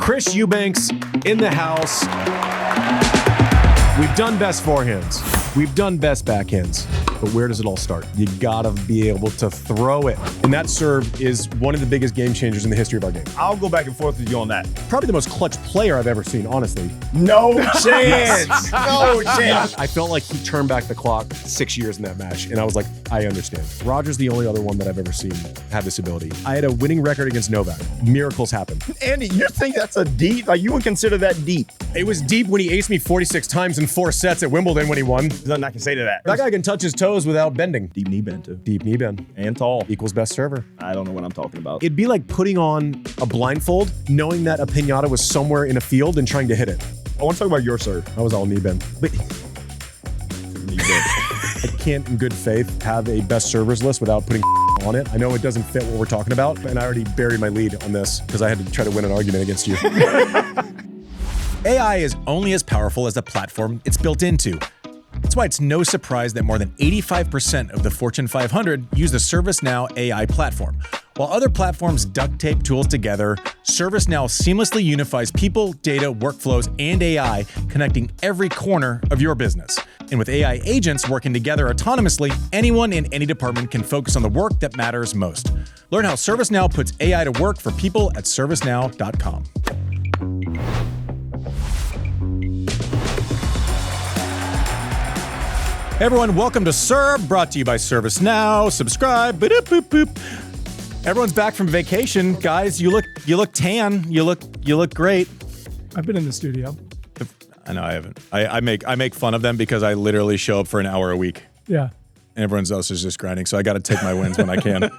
Chris Eubanks in the house. We've done best forehands. We've done best backhands. But where does it all start? You gotta be able to throw it. And that serve is one of the biggest game changers in the history of our game. I'll go back and forth with you on that. Probably the most clutch player I've ever seen, honestly. No chance. No chance. I felt like he turned back the clock 6 years in that match. And I was like, I understand. Roger's the only other one that I've ever seen have this ability. I had a winning record against Novak. Miracles happen. Andy, you think that's a deep? Like, you would consider that deep? It was deep when he aced me 46 times in 4 sets at Wimbledon when he won. There's nothing I can say to that. That guy can touch his toes without bending. Deep knee bend, too. Deep knee bend. And tall. Equals best server. I don't know what I'm talking about. It'd be like putting on a blindfold, knowing that a pinata was somewhere in a field and trying to hit it. I want to talk about your serve. I was all knee bend. But Knee bend. I can't, in good faith, have a best servers list without putting on it. I know it doesn't fit what we're talking about, and I already buried my lead on this because I had to try to win an argument against you. AI is only as powerful as the platform it's built into. That's why it's no surprise that more than 85% of the Fortune 500 use the ServiceNow AI platform. While other platforms duct tape tools together, ServiceNow seamlessly unifies people, data, workflows, and AI, connecting every corner of your business. And with AI agents working together autonomously, anyone in any department can focus on the work that matters most. Learn how ServiceNow puts AI to work for people at servicenow.com. Everyone, welcome to Serve, brought to you by ServiceNow. Subscribe. Boop, boop, boop. Everyone's back from vacation, guys. You look tan. You look great. I've been in the studio. I know I haven't. I make fun of them because I literally show up for an hour a week. Yeah. And everyone else is just grinding, so I got to take my wins when I can.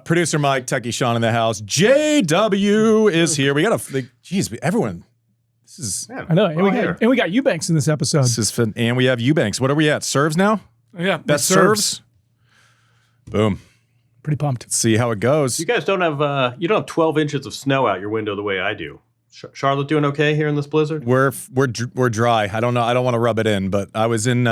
Producer Mike, Techie Sean in the house. JW is here. We got geez, everyone. This is. I know, and we got Eubanks in this episode. This is fun. And we have Eubanks. What are we at? Serves now? Yeah, best serves. Boom. Pretty pumped. Let's see how it goes. You guys don't have 12 inches of snow out your window the way I do. Charlotte doing okay here in this blizzard? We're dry. I don't know. I don't want to rub it in, but I was in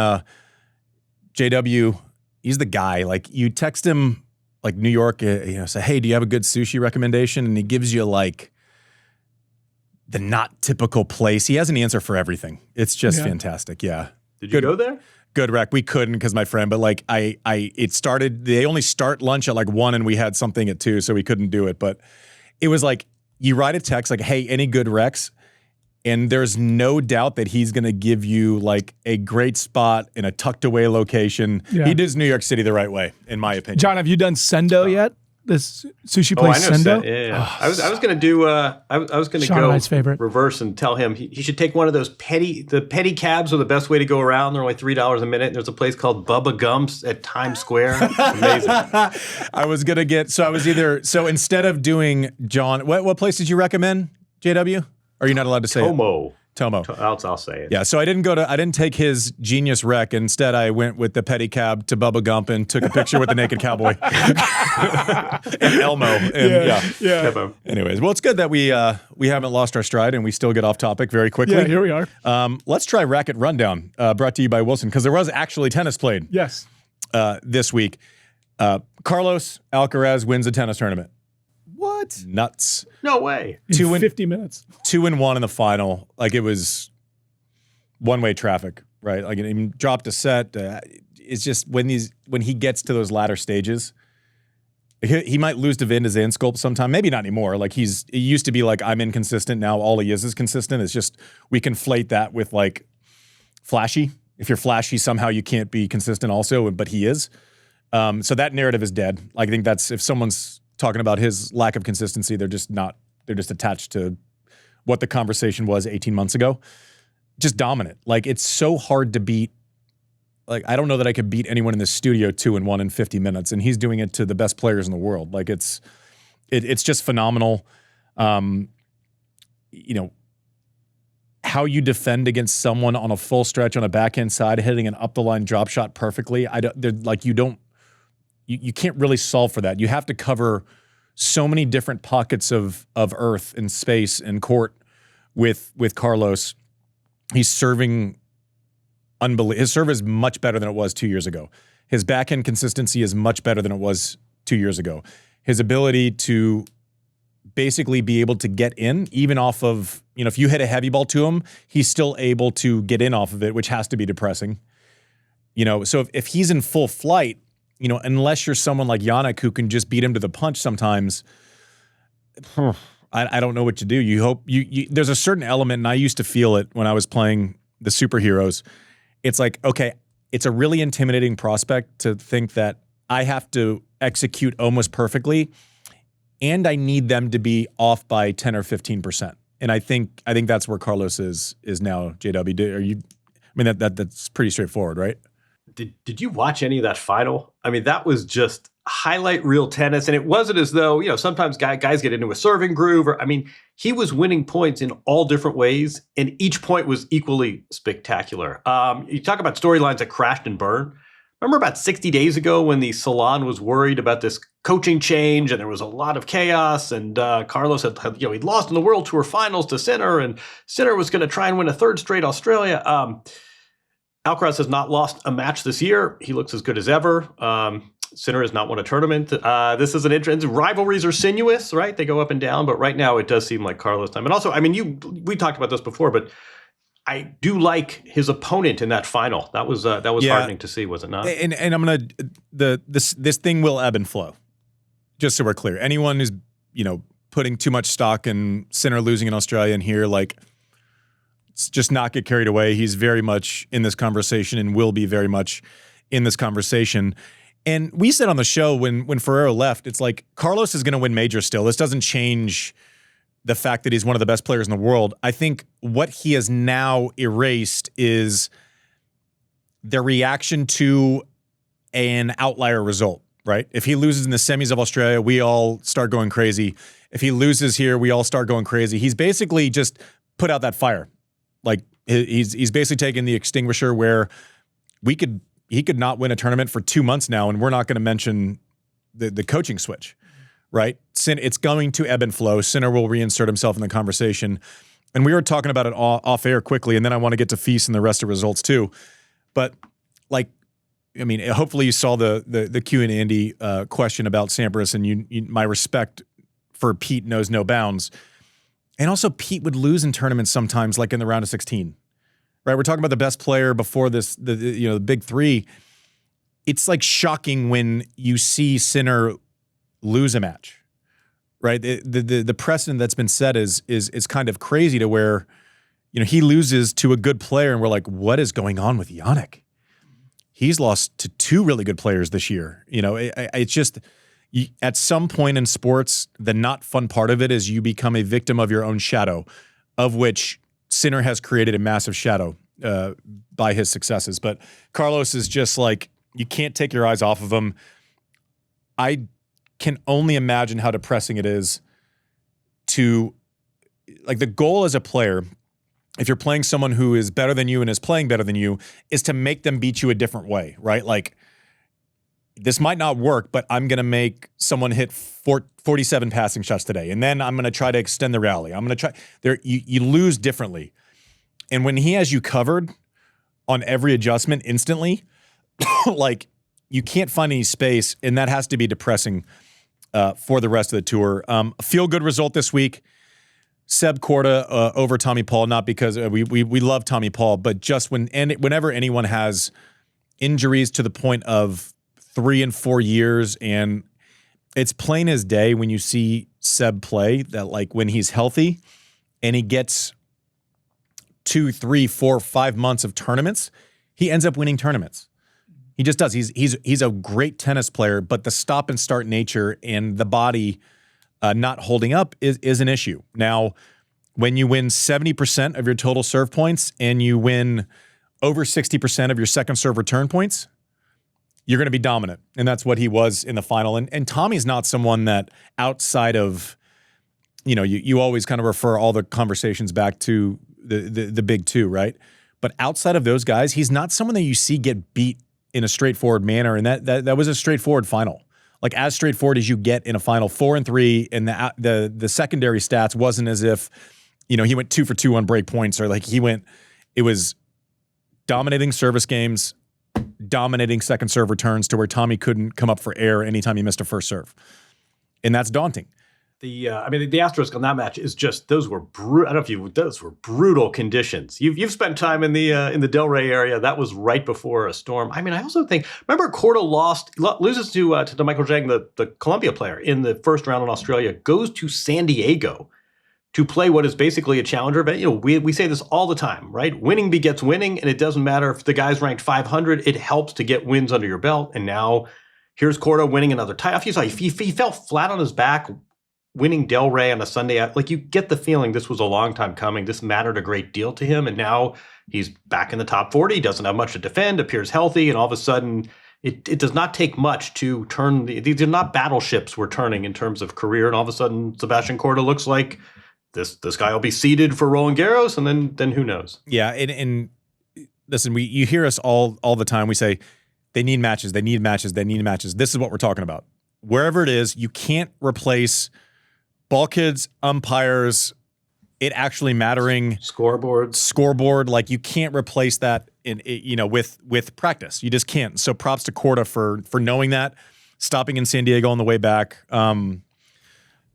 JW. He's the guy. Like, you text him like New York, say, hey, do you have a good sushi recommendation? And he gives you like the not typical place. He has an answer for everything. It's just fantastic. Yeah. Did you go there? Good rec. We couldn't because my friend, but like it started, they only start lunch at like 1 and we had something at 2, so we couldn't do it. But it was like, you write a text like, hey, any good recs? And there's no doubt that he's going to give you like a great spot in a tucked away location. Yeah. He does New York City the right way, in my opinion. John, have you done Sendo yet? This sushi place, Sendo? Yeah. Oh, I was going to do, I was going to go and I's favorite. Reverse and tell him he should take one of those petty cabs are the best way to go around. They're only $3 a minute. There's a place called Bubba Gumps at Times Square. Amazing. I was going to get, so instead of doing John, what place did you recommend, JW? Or are you not allowed to say Tomo. it? Tomo. I'll say it. Yeah, so I didn't take his genius rec. Instead, I went with the pedicab to Bubba Gump and took a picture with the naked cowboy. And Elmo. And yeah. Anyways, well, it's good that we haven't lost our stride and we still get off topic very quickly. Yeah, here we are. Let's try Racket Rundown, brought to you by Wilson, because there was actually tennis played. Yes. This week. Carlos Alcaraz wins a tennis tournament. What? Nuts. No way. In 50 minutes. 2-1 in the final. Like, it was one-way traffic, right? Like, he dropped a set. It's just when he gets to those latter stages, he might lose to Van de Zandschulp sometime. Maybe not anymore. Like, it used to be like, I'm inconsistent. Now all he is consistent. It's just we conflate that with like flashy. If you're flashy, somehow you can't be consistent also, but he is. So that narrative is dead. Like, I think that's, if someone's talking about his lack of consistency, they're just attached to what the conversation was 18 months ago. Just dominant. Like, it's so hard to beat. Like, I don't know that I could beat anyone in the studio 2-1 in 50 minutes, and he's doing it to the best players in the world. Like, it's just phenomenal. How you defend against someone on a full stretch on a backhand side, hitting an up the line drop shot perfectly. You can't really solve for that. You have to cover so many different pockets of earth and space and court with Carlos. He's serving unbelievable. His serve is much better than it was 2 years ago. His backhand consistency is much better than it was 2 years ago. His ability to basically be able to get in, even off of, if you hit a heavy ball to him, he's still able to get in off of it, which has to be depressing. So if he's in full flight, unless you're someone like Raonic who can just beat him to the punch sometimes, I don't know what to do. You hope there's a certain element, and I used to feel it when I was playing the superheroes. It's like, okay, it's a really intimidating prospect to think that I have to execute almost perfectly, and I need them to be off by 10 or 15%. And I think that's where Carlos is now. JW, that's pretty straightforward, right? Did you watch any of that final? I mean, that was just highlight reel tennis, and it wasn't as though sometimes guys get into a serving groove. He was winning points in all different ways, and each point was equally spectacular. You talk about storylines that crashed and burned. Remember about 60 days ago when the Salon was worried about this coaching change and there was a lot of chaos, and Carlos had he'd lost in the World Tour Finals to Sinner, and Sinner was going to try and win a third straight Australia. Alcaraz has not lost a match this year. He looks as good as ever. Sinner has not won a tournament. This is an interesting. Rivalries are sinuous, right? They go up and down, but right now it does seem like Carlos' time. And also, we talked about this before, but I do like his opponent in that final. That was heartening to see, was it not? And I'm gonna this thing will ebb and flow. Just so we're clear, anyone who's putting too much stock in Sinner losing in Australia and here, just not get carried away. He's very much in this conversation and will be very much in this conversation. And we said on the show when Ferrero left, it's like Carlos is going to win majors still. This doesn't change the fact that he's one of the best players in the world. I think what he has now erased is the reaction to an outlier result, right? If he loses in the semis of Australia, we all start going crazy. If he loses here, we all start going crazy. He's basically just put out that fire. He's basically taken the extinguisher where he could not win a tournament for 2 months now, and we're not going to mention the coaching switch, right? It's going to ebb and flow. Sinner will reinsert himself in the conversation. And we were talking about it off air quickly, and then I want to get to Feast and the rest of results too. But hopefully you saw the Q and Andy question about Sampras, and my respect for Pete knows no bounds. And also, Pete would lose in tournaments sometimes, like in the round of 16. Right? We're talking about the best player before this, the big three. It's shocking when you see Sinner lose a match. Right? The precedent that's been set is kind of crazy to where, he loses to a good player, and we're like, what is going on with Raonic? He's lost to two really good players this year. It's just. At some point in sports, the not fun part of it is you become a victim of your own shadow, of which Sinner has created a massive shadow by his successes. But Carlos is just you can't take your eyes off of him. I can only imagine how depressing it is to, the goal as a player, if you're playing someone who is better than you and is playing better than you, is to make them beat you a different way, right? This might not work, but I'm going to make someone hit 47 passing shots today. And then I'm going to try to extend the rally. I'm going to try. You lose differently. And when he has you covered on every adjustment instantly, you can't find any space. And that has to be depressing for the rest of the tour. A feel-good result this week. Seb Korda over Tommy Paul, not because we love Tommy Paul, but just whenever anyone has injuries to the point of 3 and 4 years, and it's plain as day when you see Seb play that when he's healthy and he gets 2, 3, 4, 5 months of tournaments, he ends up winning tournaments. He just does. He's a great tennis player, but the stop and start nature and the body not holding up is an issue. Now, when you win 70% of your total serve points and you win over 60% of your second serve return points, you're going to be dominant. And that's what he was in the final. And Tommy's not someone that outside of, you always kind of refer all the conversations back to the big two, right? But outside of those guys, he's not someone that you see get beat in a straightforward manner. And that was a straightforward final. As straightforward as you get in a final, 4-3, and the secondary stats wasn't as if, he went 2 for 2 on break points, or it was dominating service games, dominating second serve returns to where Tommy couldn't come up for air anytime he missed a first serve. And that's daunting. The asterisk on that match is just those were brutal conditions. You've spent time in the Del Rey area. That was right before a storm. I mean, I also think, remember Korda loses to Michael Zhang, the Colombia player, in the first round in Australia, goes to San Diego to play what is basically a challenger event. You know, we say this all the time, right? Winning begets winning, and it doesn't matter if the guy's ranked 500. It helps to get wins under your belt. And now here's Korda winning another title. He fell flat on his back, winning Del Rey on a Sunday. Like, you get the feeling this was a long time coming. This mattered a great deal to him. And now he's back in the top 40, doesn't have much to defend, appears healthy. And all of a sudden, it does not take much to turn. These are not battleships we're turning in terms of career. And all of a sudden, Sebastian Korda looks like this guy will be seeded for Roland Garros. And then who knows? Yeah. And listen, you hear us all the time. We say they need matches. They need matches. They need matches. This is what we're talking about. Wherever it is, you can't replace bulkheads, umpires, it actually mattering, scoreboard. Like, you can't replace that with practice. You just can't. So props to Korda for knowing that, stopping in San Diego on the way back.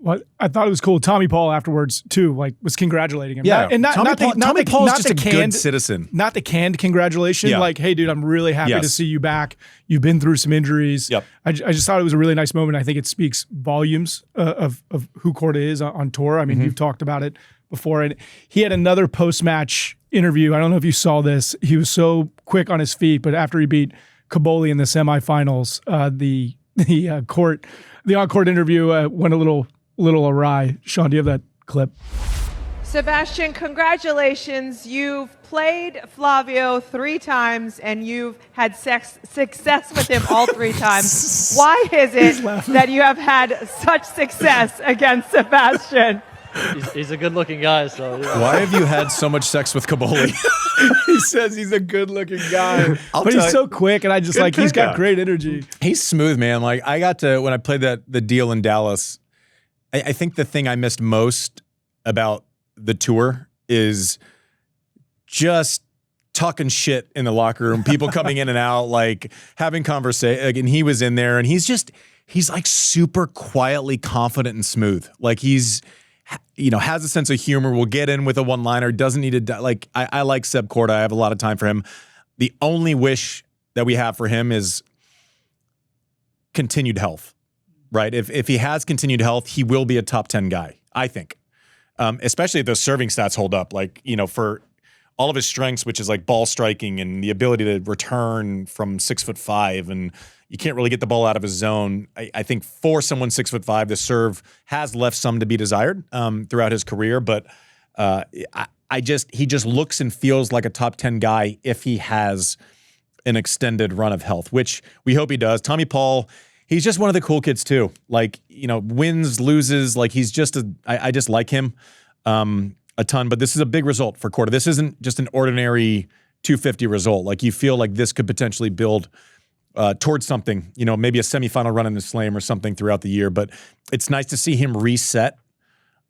Well, I thought it was cool. Tommy Paul afterwards too, was congratulating him. Yeah, Tommy Paul's just a good citizen. Not the canned congratulation. Yeah. Like, hey, dude, I'm really happy to see you back. You've been through some injuries. Yep. I just thought it was a really nice moment. I think it speaks volumes of who Korda is on tour. I mean, you've talked about it before, and he had another post-match interview. I don't know if you saw this. He was so quick on his feet, but after he beat Caboli in the semifinals, the on-court interview went a little awry. Sean, do you have that clip? Sebastian, congratulations. You've played Flavio 3 times and you've had success with him all 3 times. Why is it that you have had such success against Sebastian? He's a good-looking guy, so yeah. Why have you had so much sex with Caboli? He says he's a good-looking guy, but he's so quick, and I just he's got great energy. He's smooth, man. Like, I got to, when I played the deal in Dallas, I think the thing I missed most about the tour is just talking shit in the locker room, people coming in and out, like having conversation. And he was in there, and he's like super quietly confident and smooth. Like, he's, has a sense of humor, will get in with a one-liner, doesn't need to, like, I like Seb Korda. I have a lot of time for him. The only wish that we have for him is continued health, right? If he has continued health, he will be a top 10 guy, I think. Especially if those serving stats hold up, like, for all of his strengths, which is like ball striking and the ability to return from 6'5", and you can't really get the ball out of his zone. I think for someone 6'5", the serve has left some to be desired throughout his career, but he just looks and feels like a top 10 guy if he has an extended run of health, which we hope he does. Tommy Paul, he's just one of the cool kids too. Like, wins, loses, like he's just I just like him a ton, but this is a big result for Korda. This isn't just an ordinary 250 result. Like, you feel like this could potentially build towards something, maybe a semifinal run in the Slam or something throughout the year. But it's nice to see him reset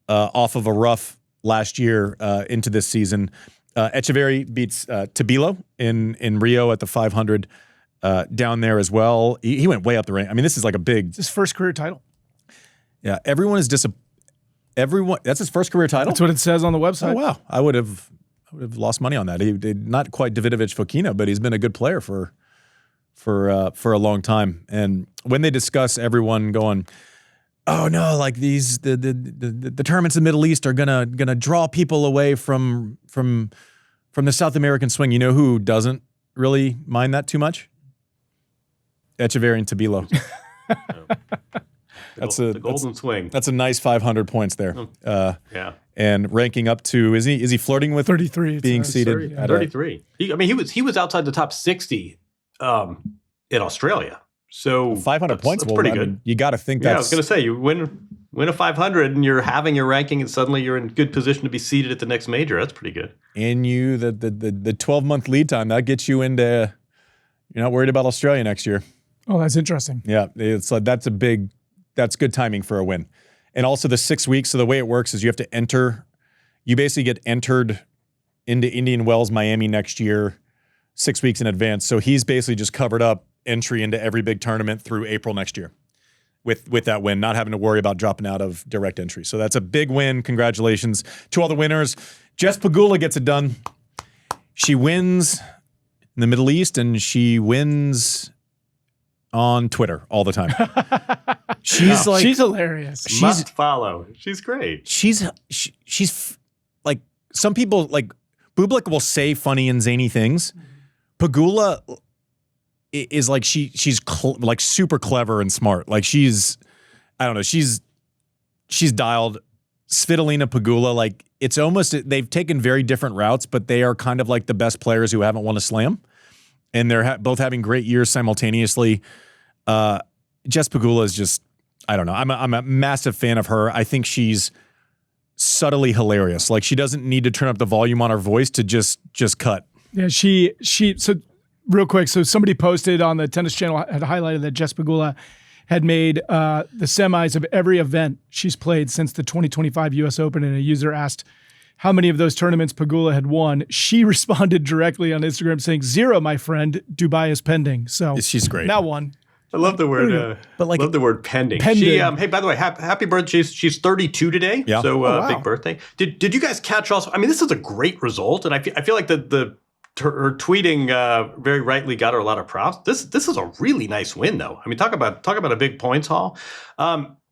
off of a rough last year into this season. Etcheverry beats Tabilo in Rio at the 500 down there as well. He went way up the rank. I mean, this is like a big... It's his first career title. Yeah, everyone is that's his first career title? That's what it says on the website. Oh, wow. I would have lost money on that. He did not quite Davidovich Fokina, but he's been a good player for a long time. And when they discuss everyone going, oh no, like the tournaments in the Middle East are gonna draw people away from the South American swing. You know who doesn't really mind that too much? Etcheverry and Tabilo. The golden swing. That's a nice 500 points there. Yeah. And ranking up to, is he flirting with 33 being seated? 33. He was outside the top 60 in Australia. So 500 points. That's pretty good. You got to think I that's... was going to say, you win a 500 and you're having your ranking and suddenly you're in good position to be seated at the next major. That's pretty good. And the 12-month lead time, that gets you into, you're not worried about Australia next year. Oh, that's interesting. Yeah. It's like, that's good timing for a win. And also the 6 weeks. So the way it works is you basically get entered into Indian Wells, Miami next year, 6 weeks in advance. So he's basically just covered up entry into every big tournament through April next year. with that win, not having to worry about dropping out of direct entry. So that's a big win. Congratulations to all the winners. Jess Pegula gets it done. She wins in the Middle East, and she wins on Twitter all the time. She's hilarious. Must follow. She's great. She's like, some people, like, Bublik will say funny and zany things. Pegula is like, she's like super clever and smart. Like, I don't know, she's dialed. Svitolina, Pegula, like, it's almost, they've taken very different routes, but they are kind of like the best players who haven't won a slam. And they're both having great years simultaneously. Jess Pegula is just, I don't know. I'm a massive fan of her. I think she's subtly hilarious. Like, she doesn't need to turn up the volume on her voice to just cut. Yeah, so real quick, so somebody posted on the Tennis Channel, had highlighted that Jess Pegula had made the semis of every event she's played since the 2025 US Open, and a user asked how many of those tournaments Pegula had won. She responded directly on Instagram saying, 0, my friend, Dubai is pending. So she's great. Now one. I love the word, love the word pending. She, hey, by the way, happy birthday. She's 32 today. Yeah. So wow. Big birthday. Did you guys catch also? I mean, this is a great result, and I feel like her tweeting very rightly got her a lot of props. This is a really nice win, though. I mean, talk about a big points haul.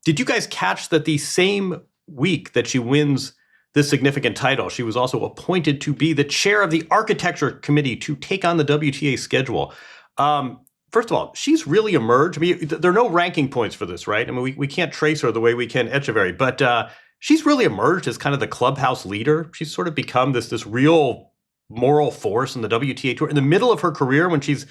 Did you guys catch that the same week that she wins this significant title, she was also appointed to be the chair of the architecture committee to take on the WTA schedule? First of all, she's really emerged. I mean, there are no ranking points for this, right? I mean, we can't trace her the way we can Etcheverry, but she's really emerged as kind of the clubhouse leader. She's sort of become this real moral force in the WTA Tour. In the middle of her career, when she's,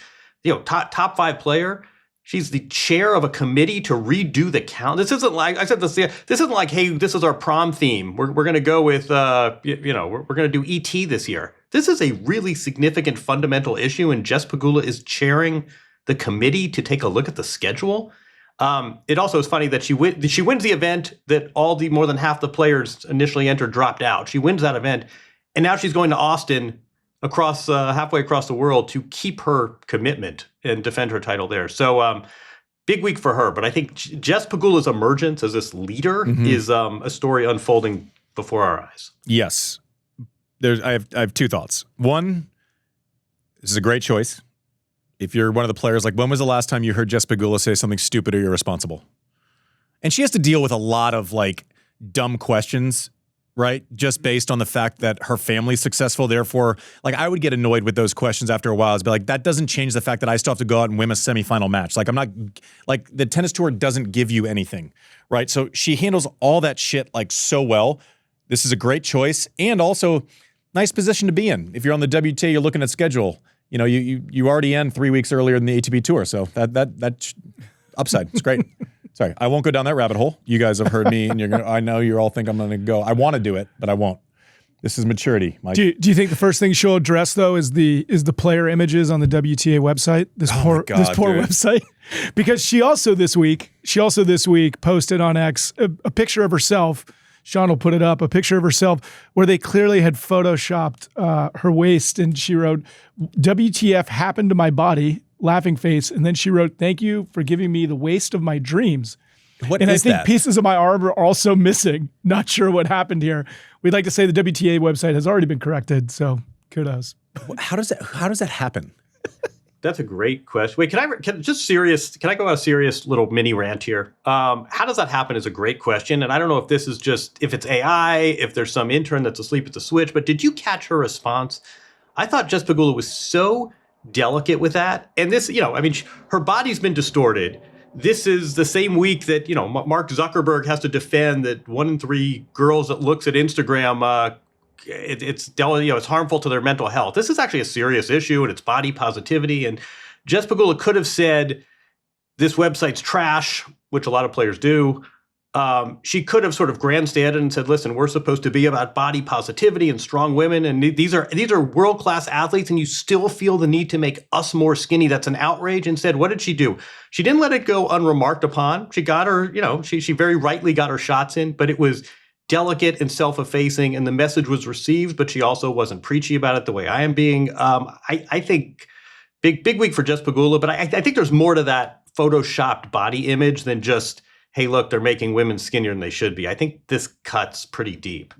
top 5 player, she's the chair of a committee to redo the count. This isn't like, I said this isn't like, hey, this is our prom theme. We're going to go with, we're going to do ET this year. This is a really significant fundamental issue, and Jess Pegula is chairing the committee to take a look at the schedule. It also is funny that she wins the event that more than half the players initially entered dropped out. She wins that event, and now she's going to Austin halfway across the world to keep her commitment and defend her title there. So big week for her. But I think Jess Pegula's emergence as this leader is a story unfolding before our eyes. Yes. I have 2 thoughts. One, this is a great choice. If you're one of the players, like, when was the last time you heard Jess Pegula say something stupid or irresponsible? And she has to deal with a lot of, like, dumb questions, right? Just based on the fact that her family's successful. Therefore, like, I would get annoyed with those questions after a while. I'd be like, that doesn't change the fact that I still have to go out and win a semifinal match. Like, I'm not, like, the tennis tour doesn't give you anything, right? So she handles all that shit, like, so well. This is a great choice, and also nice position to be in. If you're on the WTA, you're looking at schedule. You already end 3 weeks earlier than the ATP Tour, so that upside. It's great. Sorry, I won't go down that rabbit hole. You guys have heard me, and I know you all think I'm going to go. I want to do it, but I won't. This is maturity, Mike. Do you think the first thing she'll address, though, is the player images on the WTA website? This poor website, because she also this week posted on X a picture of herself. Sean will put it up, a picture of herself where they clearly had photoshopped her waist, and she wrote, "WTF happened to my body," laughing face, and then she wrote, "Thank you for giving me the waist of my dreams." What and is I think that? Pieces of my arm are also missing. Not sure what happened here. We'd like to say the WTA website has already been corrected, so kudos. How does that happen? That's a great question. Wait, can I go on a serious little mini rant here? How does that happen is a great question. And I don't know if this is if it's AI, if there's some intern that's asleep at the switch, but did you catch her response? I thought Jess Pegula was so delicate with that. And this, her body's been distorted. This is the same week that, Mark Zuckerberg has to defend that 1 in 3 girls that looks at Instagram, it's harmful to their mental health. This is actually a serious issue, and it's body positivity. And Jess Pegula could have said, this website's trash, which a lot of players do. She could have sort of grandstanded and said, listen, we're supposed to be about body positivity and strong women, and these are world-class athletes, and you still feel the need to make us more skinny. That's an outrage. Instead, what did she do? She didn't let it go unremarked upon. She got her, she very rightly got her shots in, but it was delicate and self-effacing, and the message was received, but she also wasn't preachy about it the way I am being. I think big week for Jess Pegula, but I think there's more to that photoshopped body image than just hey, look, they're making women skinnier than they should be. I think this cuts pretty deep.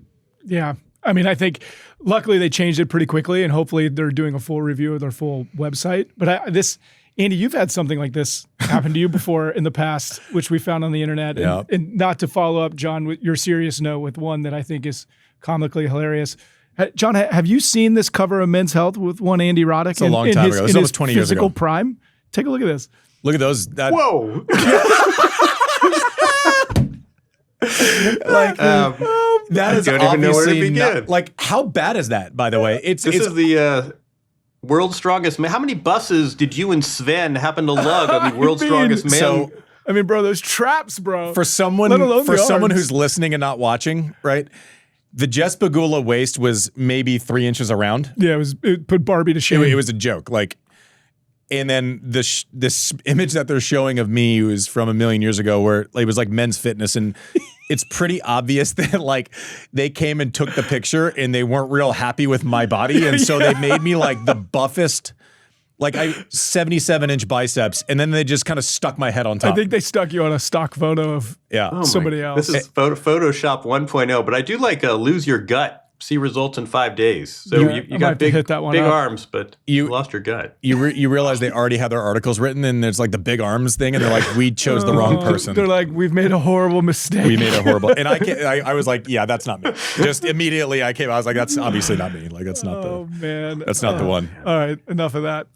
Yeah. I mean, I think luckily they changed it pretty quickly, and hopefully they're doing a full review of their full website. But Andy, you've had something like this happen to you before in the past, which we found on the internet. Yeah. And not to follow up, John, with your serious note with one that I think is comically hilarious. John, have you seen this cover of Men's Health with one Andy Roddick? It's a long time ago. It was almost 20 years ago. Physical prime. Take a look at this. Look at those. Whoa. That is don't even know where to obviously begin. not, like, how bad is that, by the way? This is the world's strongest man. How many buses did you and Sven happen to lug on the world's strongest man? So, I mean, bro, those traps, bro. for someone Let alone the arms. who's listening and not watching, right? The Jess Pegula waist was maybe 3 inches around. Yeah, it put Barbie to shame. It was a joke. Like, and then this image that they're showing of me was from a million years ago, where it was like Men's Fitness, and it's pretty obvious that like they came and took the picture and they weren't real happy with my body, and so they made me like the buffest, like 77-inch biceps, and then they just kind of stuck my head on top. I think they stuck you on a stock photo of somebody else. This is Photoshop 1.0, but I do like lose your gut. See results in 5 days. So Yeah, you I got might big hit that one up. arms, but you lost your gut. You realize they already have their articles written, and there's like the big arms thing, and they're like, we chose the wrong person. They're like, we've made a horrible mistake. We made a horrible, and I was like, yeah, that's not me. Just immediately I was like, that's obviously not me. Like, that's not that's not the one. All right, enough of that.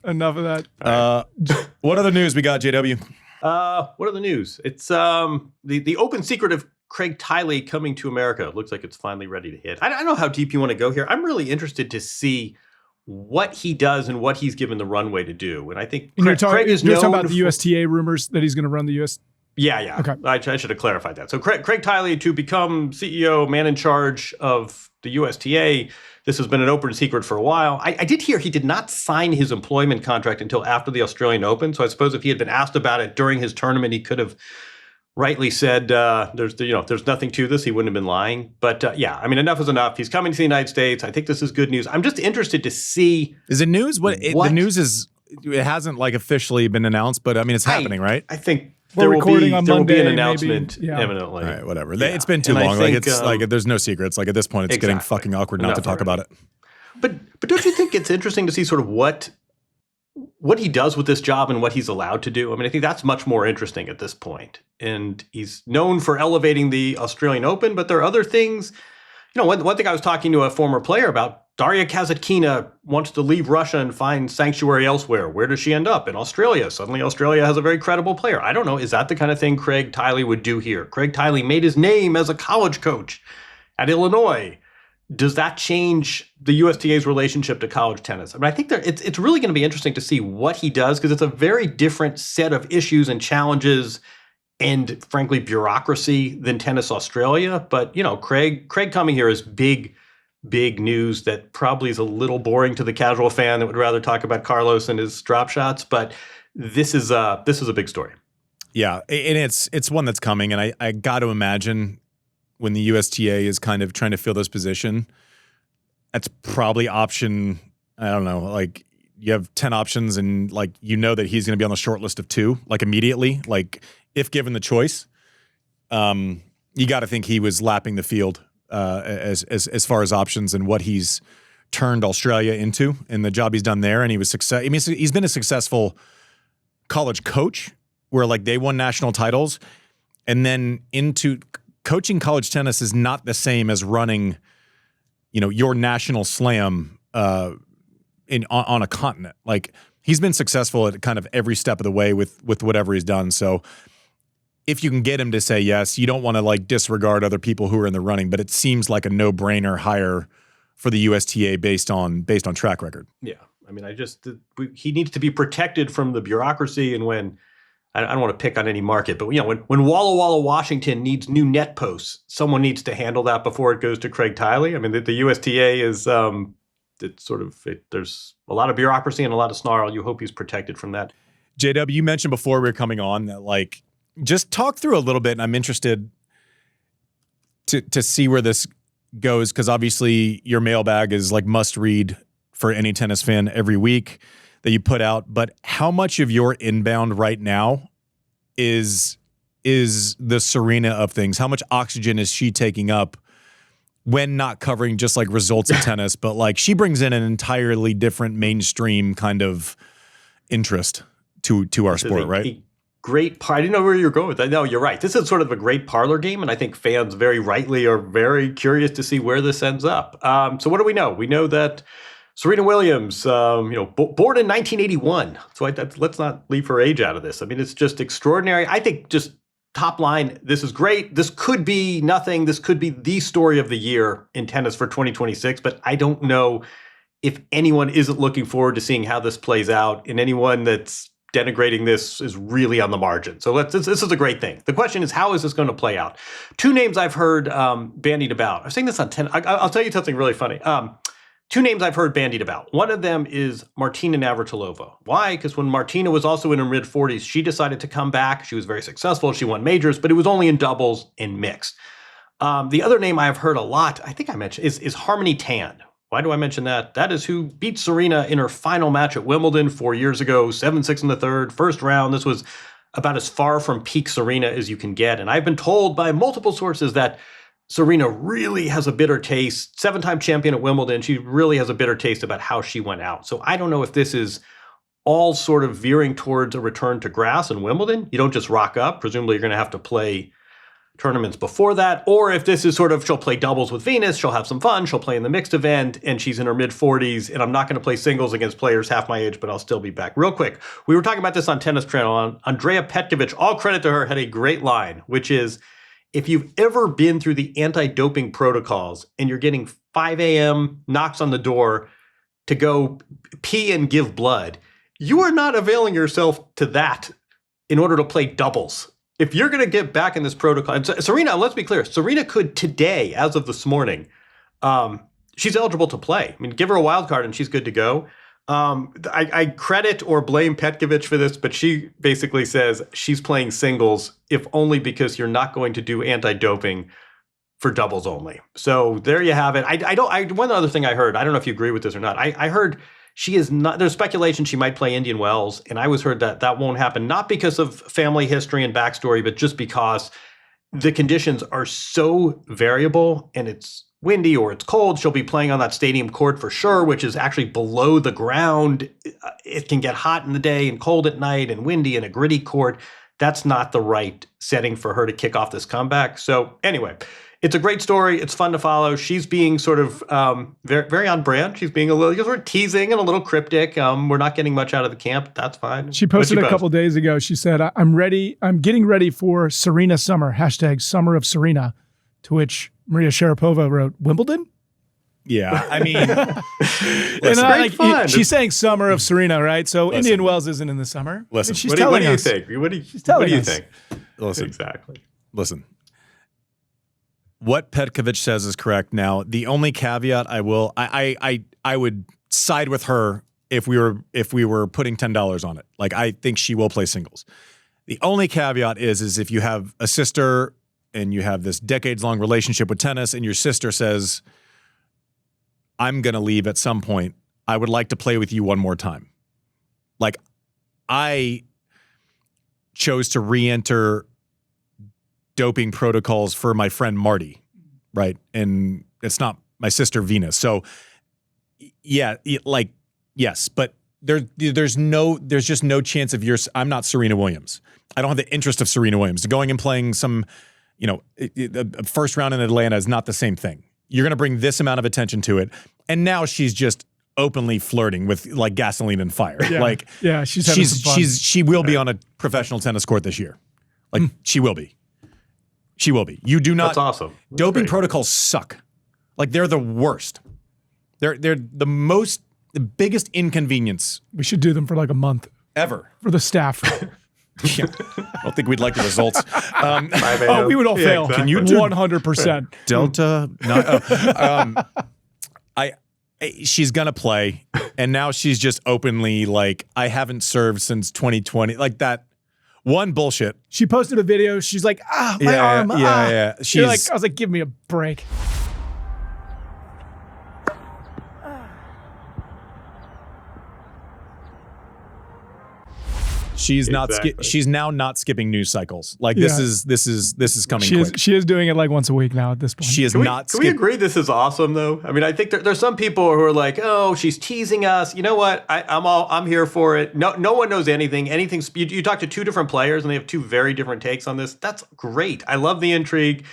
What other news we got, JW? What are the news? It's the open secret of Craig Tiley coming to America. It looks like it's finally ready to hit. I don't know how deep you want to go here. I'm really interested to see what he does and what he's given the runway to do. And I think Craig is known. You're talking about the USTA rumors that he's going to run the US. Yeah. Okay. I should have clarified that. So Craig Tiley to become CEO, man in charge of the USTA. This has been an open secret for a while. I did hear he did not sign his employment contract until after the Australian Open. So I suppose if he had been asked about it during his tournament, he could have rightly said there's nothing to this. He wouldn't have been lying. But I mean, enough is enough. He's coming to the United States. I think this is good news. I'm just interested to see. Is it news? The news is, it hasn't like officially been announced, but I mean, it's happening, right? I think We're recording on there will be Monday, an announcement maybe. Yeah. imminently. All right, whatever. Yeah. It's been too And I long. think, Like there's no secrets. Like at this point, it's getting Exactly. fucking awkward not Enough to talk already. about it. But don't you think it's interesting to see sort of what he does with this job and what he's allowed to do? I mean, I think that's much more interesting at this point. And he's known for elevating the Australian Open, but there are other things. You know, one thing I was talking to a former player about, Daria Kasatkina wants to leave Russia and find sanctuary elsewhere. Where does she end up? In Australia. Suddenly Australia has a very credible player. I don't know. Is that the kind of thing Craig Tiley would do here? Craig Tiley made his name as a college coach at Illinois. Does that change the USTA's relationship to college tennis? I mean, I think it's really going to be interesting to see what he does, because it's a very different set of issues and challenges and, frankly, bureaucracy than Tennis Australia. But, you know, Craig coming here is big news that probably is a little boring to the casual fan that would rather talk about Carlos and his drop shots. But this is a big story. Yeah, and it's one that's coming, and I got to imagine when the USTA is kind of trying to fill this position, that's probably option, I don't know, like you have 10 options and like you know that he's going to be on the short list of 2, like immediately, like if given the choice. You got to think he was lapping the field as far as options and what he's turned Australia into and the job he's done there. And he was I mean, he's been a successful college coach where like they won national titles, and then into coaching college tennis is not the same as running, you know, your national slam on a continent. Like he's been successful at kind of every step of the way with whatever he's done. So if you can get him to say yes, you don't want to like disregard other people who are in the running, but it seems like a no-brainer hire for the USTA based on track record. Yeah. I mean, he needs to be protected from the bureaucracy. And when, I don't want to pick on any market, but you know, when Walla Walla, Washington needs new net posts, someone needs to handle that before it goes to Craig Tiley. I mean, the USTA is, there's a lot of bureaucracy and a lot of snarl. You hope he's protected from that. JW, you mentioned before we were coming on that like, just talk through a little bit, and I'm interested to see where this goes, because obviously your mailbag is like must read for any tennis fan every week that you put out. But how much of your inbound right now is is the Serena of things? How much oxygen is she taking up when not covering just like results of tennis, but like she brings in an entirely different mainstream kind of interest to our sport, right? I didn't know where you were going with that. No, you're right. This is sort of a great parlor game, and I think fans very rightly are very curious to see where this ends up. So what do we know? We know that Serena Williams, born in 1981. So let's not leave her age out of this. I mean, it's just extraordinary. I think just top line, this is great. This could be nothing. This could be the story of the year in tennis for 2026, but I don't know if anyone isn't looking forward to seeing how this plays out, and anyone that's denigrating this is really on the margin. So this is a great thing. The question is, how is this going to play out? Two names I've heard bandied about. I was saying this on 10. I'll tell you something really funny. Two names I've heard bandied about. One of them is Martina Navratilova. Why? Because when Martina was also in her mid-40s, she decided to come back. She was very successful. She won majors, but it was only in doubles and mixed. The other name I've heard a lot, I think I mentioned, is Harmony Tan. Why do I mention that? That is who beat Serena in her final match at Wimbledon 4 years ago, 7-6 in the third, first round. This was about as far from peak Serena as you can get. And I've been told by multiple sources that Serena really has a bitter taste. 7-time champion at Wimbledon. She really has a bitter taste about how she went out. So I don't know if this is all sort of veering towards a return to grass in Wimbledon. You don't just rock up. Presumably you're going to have to play tournaments before that. Or if this is sort of, she'll play doubles with Venus, she'll have some fun, she'll play in the mixed event, and she's in her mid-40s, and I'm not going to play singles against players half my age, but I'll still be back. Real quick, we were talking about this on Tennis Channel. Andrea Petkovic, all credit to her, had a great line, which is, if you've ever been through the anti-doping protocols and you're getting 5 a.m. knocks on the door to go pee and give blood, you are not availing yourself to that in order to play doubles. If you're going to get back in this protocol, and Serena, let's be clear, Serena could today, as of this morning, she's eligible to play. I mean, give her a wild card and she's good to go. I credit or blame Petkovic for this, but she basically says she's playing singles, if only because you're not going to do anti-doping for doubles only. So there you have it. One other thing I heard, I don't know if you agree with this or not. I heard she is not, there's speculation she might play Indian Wells, and I was heard that won't happen, not because of family history and backstory, but just because the conditions are so variable and it's windy or it's cold. She'll be playing on that stadium court for sure, which is actually below the ground. It can get hot in the day and cold at night and windy in a gritty court. That's not the right setting for her to kick off this comeback. So anyway, it's a great story. It's fun to follow. She's being sort of very, very on brand. She's being a little sort of teasing and a little cryptic. We're not getting much out of the camp. That's fine. She posted a couple days ago. She said, I'm ready. I'm getting ready for Serena Summer. # Summer of Serena. To which Maria Sharapova wrote, Wimbledon? Yeah, I mean, great fun. She's saying Summer of Serena, right? So Indian Wells isn't in the summer. Listen, she's what telling do you us. think? What do you think? Listen, Exactly. listen. What Petkovic says is correct. Now, the only caveat I would side with her if we were putting $10 on it. Like, I think she will play singles. The only caveat is if you have a sister and you have this decades-long relationship with tennis, and your sister says, I'm going to leave at some point, I would like to play with you one more time. Like, I chose to re-enter doping protocols for my friend Marty, right? And it's not my sister Venus. So, yeah, like, yes, but there's just no chance of I'm not Serena Williams. I don't have the interest of Serena Williams. Going and playing some, a first round in Atlanta is not the same thing. You're going to bring this amount of attention to it. And now she's just openly flirting with like gasoline and fire. Yeah, she's having some fun. She will be on a professional tennis court this year. Like she will be. She will be. You do not. That's awesome. Doping protocols suck. Like they're the worst. They're the biggest inconvenience. We should do them for like a month. Ever. For the staff. Yeah. I don't think we'd like the results. We would all fail. Exactly. Can you do 100%? Delta? She's going to play, and now she's just openly like, I haven't served since 2020. Like that one bullshit. She posted a video. She's like, my arm. Yeah. I was like, give me a break. She's Exactly. she's now not skipping news cycles. Like this is coming quick. She is doing it like once a week now at this point. She is not. Can we agree this is awesome though? I mean, I think there's some people who are like, "Oh, she's teasing us." You know what? I'm here for it. No one knows anything. You talk to two different players and they have two very different takes on this. That's great. I love the intrigue.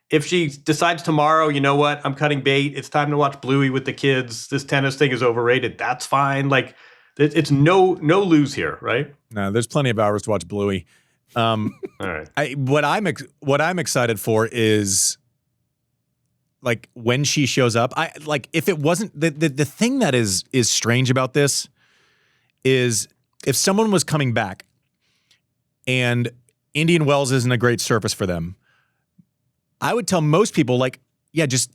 If she decides tomorrow, you know what? I'm cutting bait. It's time to watch Bluey with the kids. This tennis thing is overrated. That's fine. Like, it's no lose here, right? No, there's plenty of hours to watch Bluey. All right. What I'm excited for is like when she shows up. If it wasn't the thing that is strange about this is if someone was coming back and Indian Wells isn't a great surface for them, I would tell most people like, yeah, just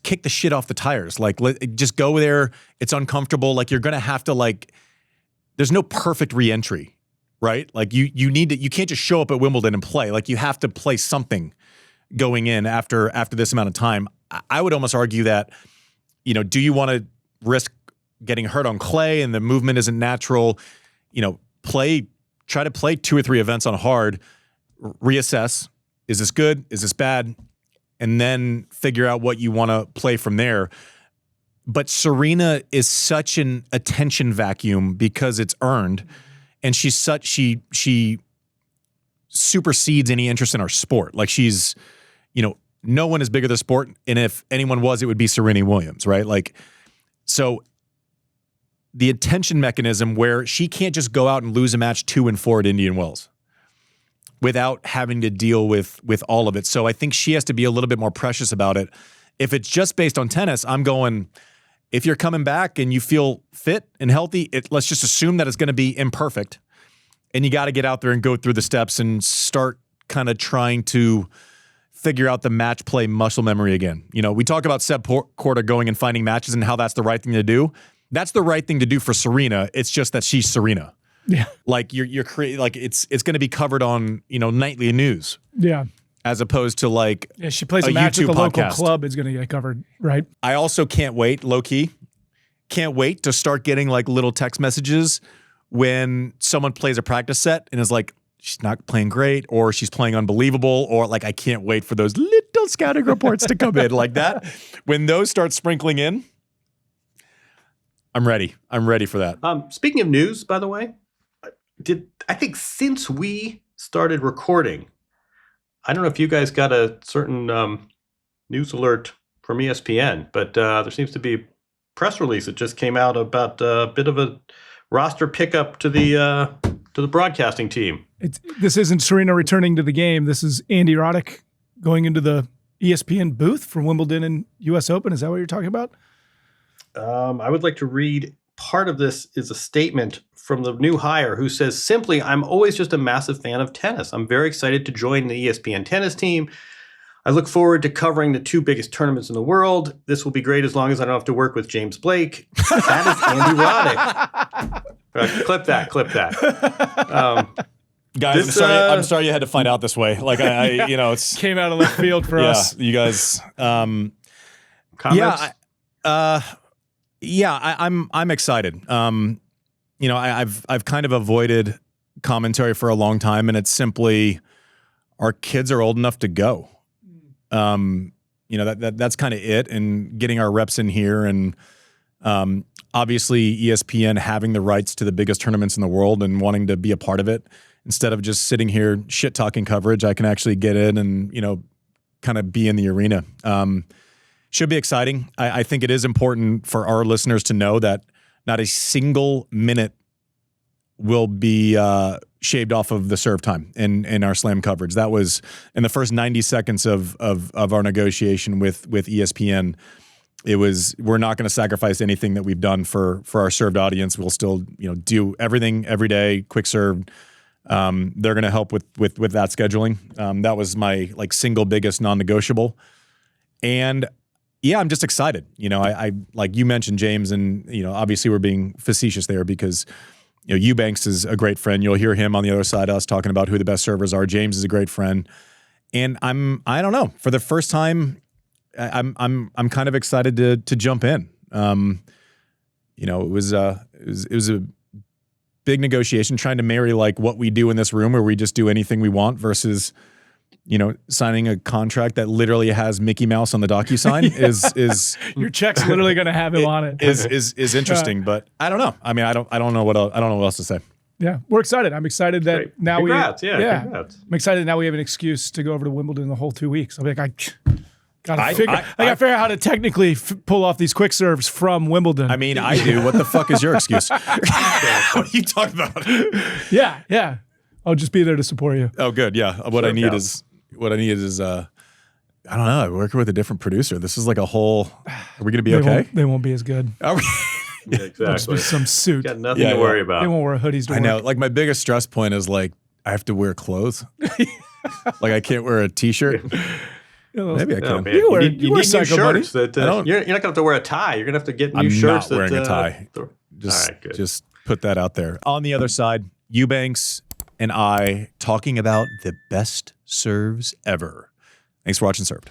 kick the shit off the tires. Like, just go there. It's uncomfortable. Like, you're gonna have to like. There's no perfect re-entry, right? Like, you can't just show up at Wimbledon and play. Like, you have to play something going in after this amount of time. I would almost argue that, do you want to risk getting hurt on clay and the movement isn't natural? Try to play 2 or 3 events on hard, reassess. Is this good? Is this bad? And then figure out what you want to play from there. But Serena is such an attention vacuum because it's earned, and she supersedes any interest in our sport. Like she's, no one is bigger than the sport, and if anyone was, it would be Serena Williams, right? Like, so the attention mechanism where she can't just go out and lose a match 2-4 at Indian Wells without having to deal with all of it. So I think she has to be a little bit more precious about it. If it's just based on tennis, I'm going, if you're coming back and you feel fit and healthy, let's just assume that it's going to be imperfect. And you got to get out there and go through the steps and start kind of trying to figure out the match play muscle memory again. We talk about Seb Korda going and finding matches and how that's the right thing to do. That's the right thing to do for Serena. It's just that she's Serena. Yeah. Like you're creating, like it's going to be covered on, nightly news. Yeah. As opposed to like she plays a match YouTube at the local podcast. club, it's going to get covered, right? I also can't wait, low key, can't wait to start getting like little text messages when someone plays a practice set and is like, she's not playing great or she's playing unbelievable, or like, I can't wait for those little scouting reports to come in like that. When those start sprinkling in, I'm ready. I'm ready for that. Speaking of news, by the way, I think since we started recording, I don't know if you guys got a certain news alert from ESPN, but there seems to be a press release that just came out about a bit of a roster pickup to the broadcasting team. This isn't Serena returning to the game. This is Andy Roddick going into the ESPN booth for Wimbledon and US Open. Is that what you're talking about? I would like to read part of this is a statement from the new hire who says simply, "I'm always just a massive fan of tennis. I'm very excited to join the ESPN tennis team. I look forward to covering the 2 biggest tournaments in the world. This will be great as long as I don't have to work with James Blake." That is Andy Roddick. Clip that. Guys, I'm sorry you had to find out this way. Like it's came out of left field for us. You guys. Comments? I'm excited. I've kind of avoided commentary for a long time, and it's simply our kids are old enough to go. That's kind of it, and getting our reps in here, and obviously ESPN having the rights to the biggest tournaments in the world and wanting to be a part of it. Instead of just sitting here shit talking coverage, I can actually get in and kind of be in the arena. Should be exciting. I think it is important for our listeners to know that not a single minute will be shaved off of the serve time in our slam coverage. That was in the first 90 seconds of our negotiation with ESPN. It was, we're not going to sacrifice anything that we've done for our served audience. We'll still do everything every day, quick serve. They're going to help with that scheduling. That was my single biggest non-negotiable. And yeah, I'm just excited. I like you mentioned James, and obviously we're being facetious there because Eubanks is a great friend. You'll hear him on the other side of us talking about who the best servers are. James is a great friend, and I don't know, for the first time, I'm kind of excited to jump in. It was a big negotiation, trying to marry like what we do in this room where we just do anything we want versus, you know, signing a contract that literally has Mickey Mouse on the DocuSign is your check's literally going to have him on it. Is interesting, but I don't know. I mean, I don't know what else to say. Yeah, we're excited. I'm excited that Great. now Congrats. we Congrats. I'm excited now we have an excuse to go over to Wimbledon the whole 2 weeks. I'll be like, I gotta figure out how to technically pull off these quick serves from Wimbledon. I mean, I do. What the fuck is your excuse? What are you talking about? Yeah. I'll just be there to support you. Oh, good. Yeah. What I need is I don't know. I'm working with a different producer. This is like a whole. Are we gonna be okay? They won't be as good. Are we? Yeah, exactly. With some suit. Got nothing to worry about. They won't wear hoodies to work. I know. Like my biggest stress point is like I have to wear clothes. Like I can't wear a t-shirt. Maybe I can. Man. You wear need new Psycho shirts. I You're not gonna have to wear a tie. You're gonna have to get new I'm shirts. not wearing a tie. All right, good. Just put that out there. On the other side, Eubanks and I talking about the best serves ever. Thanks for watching Served.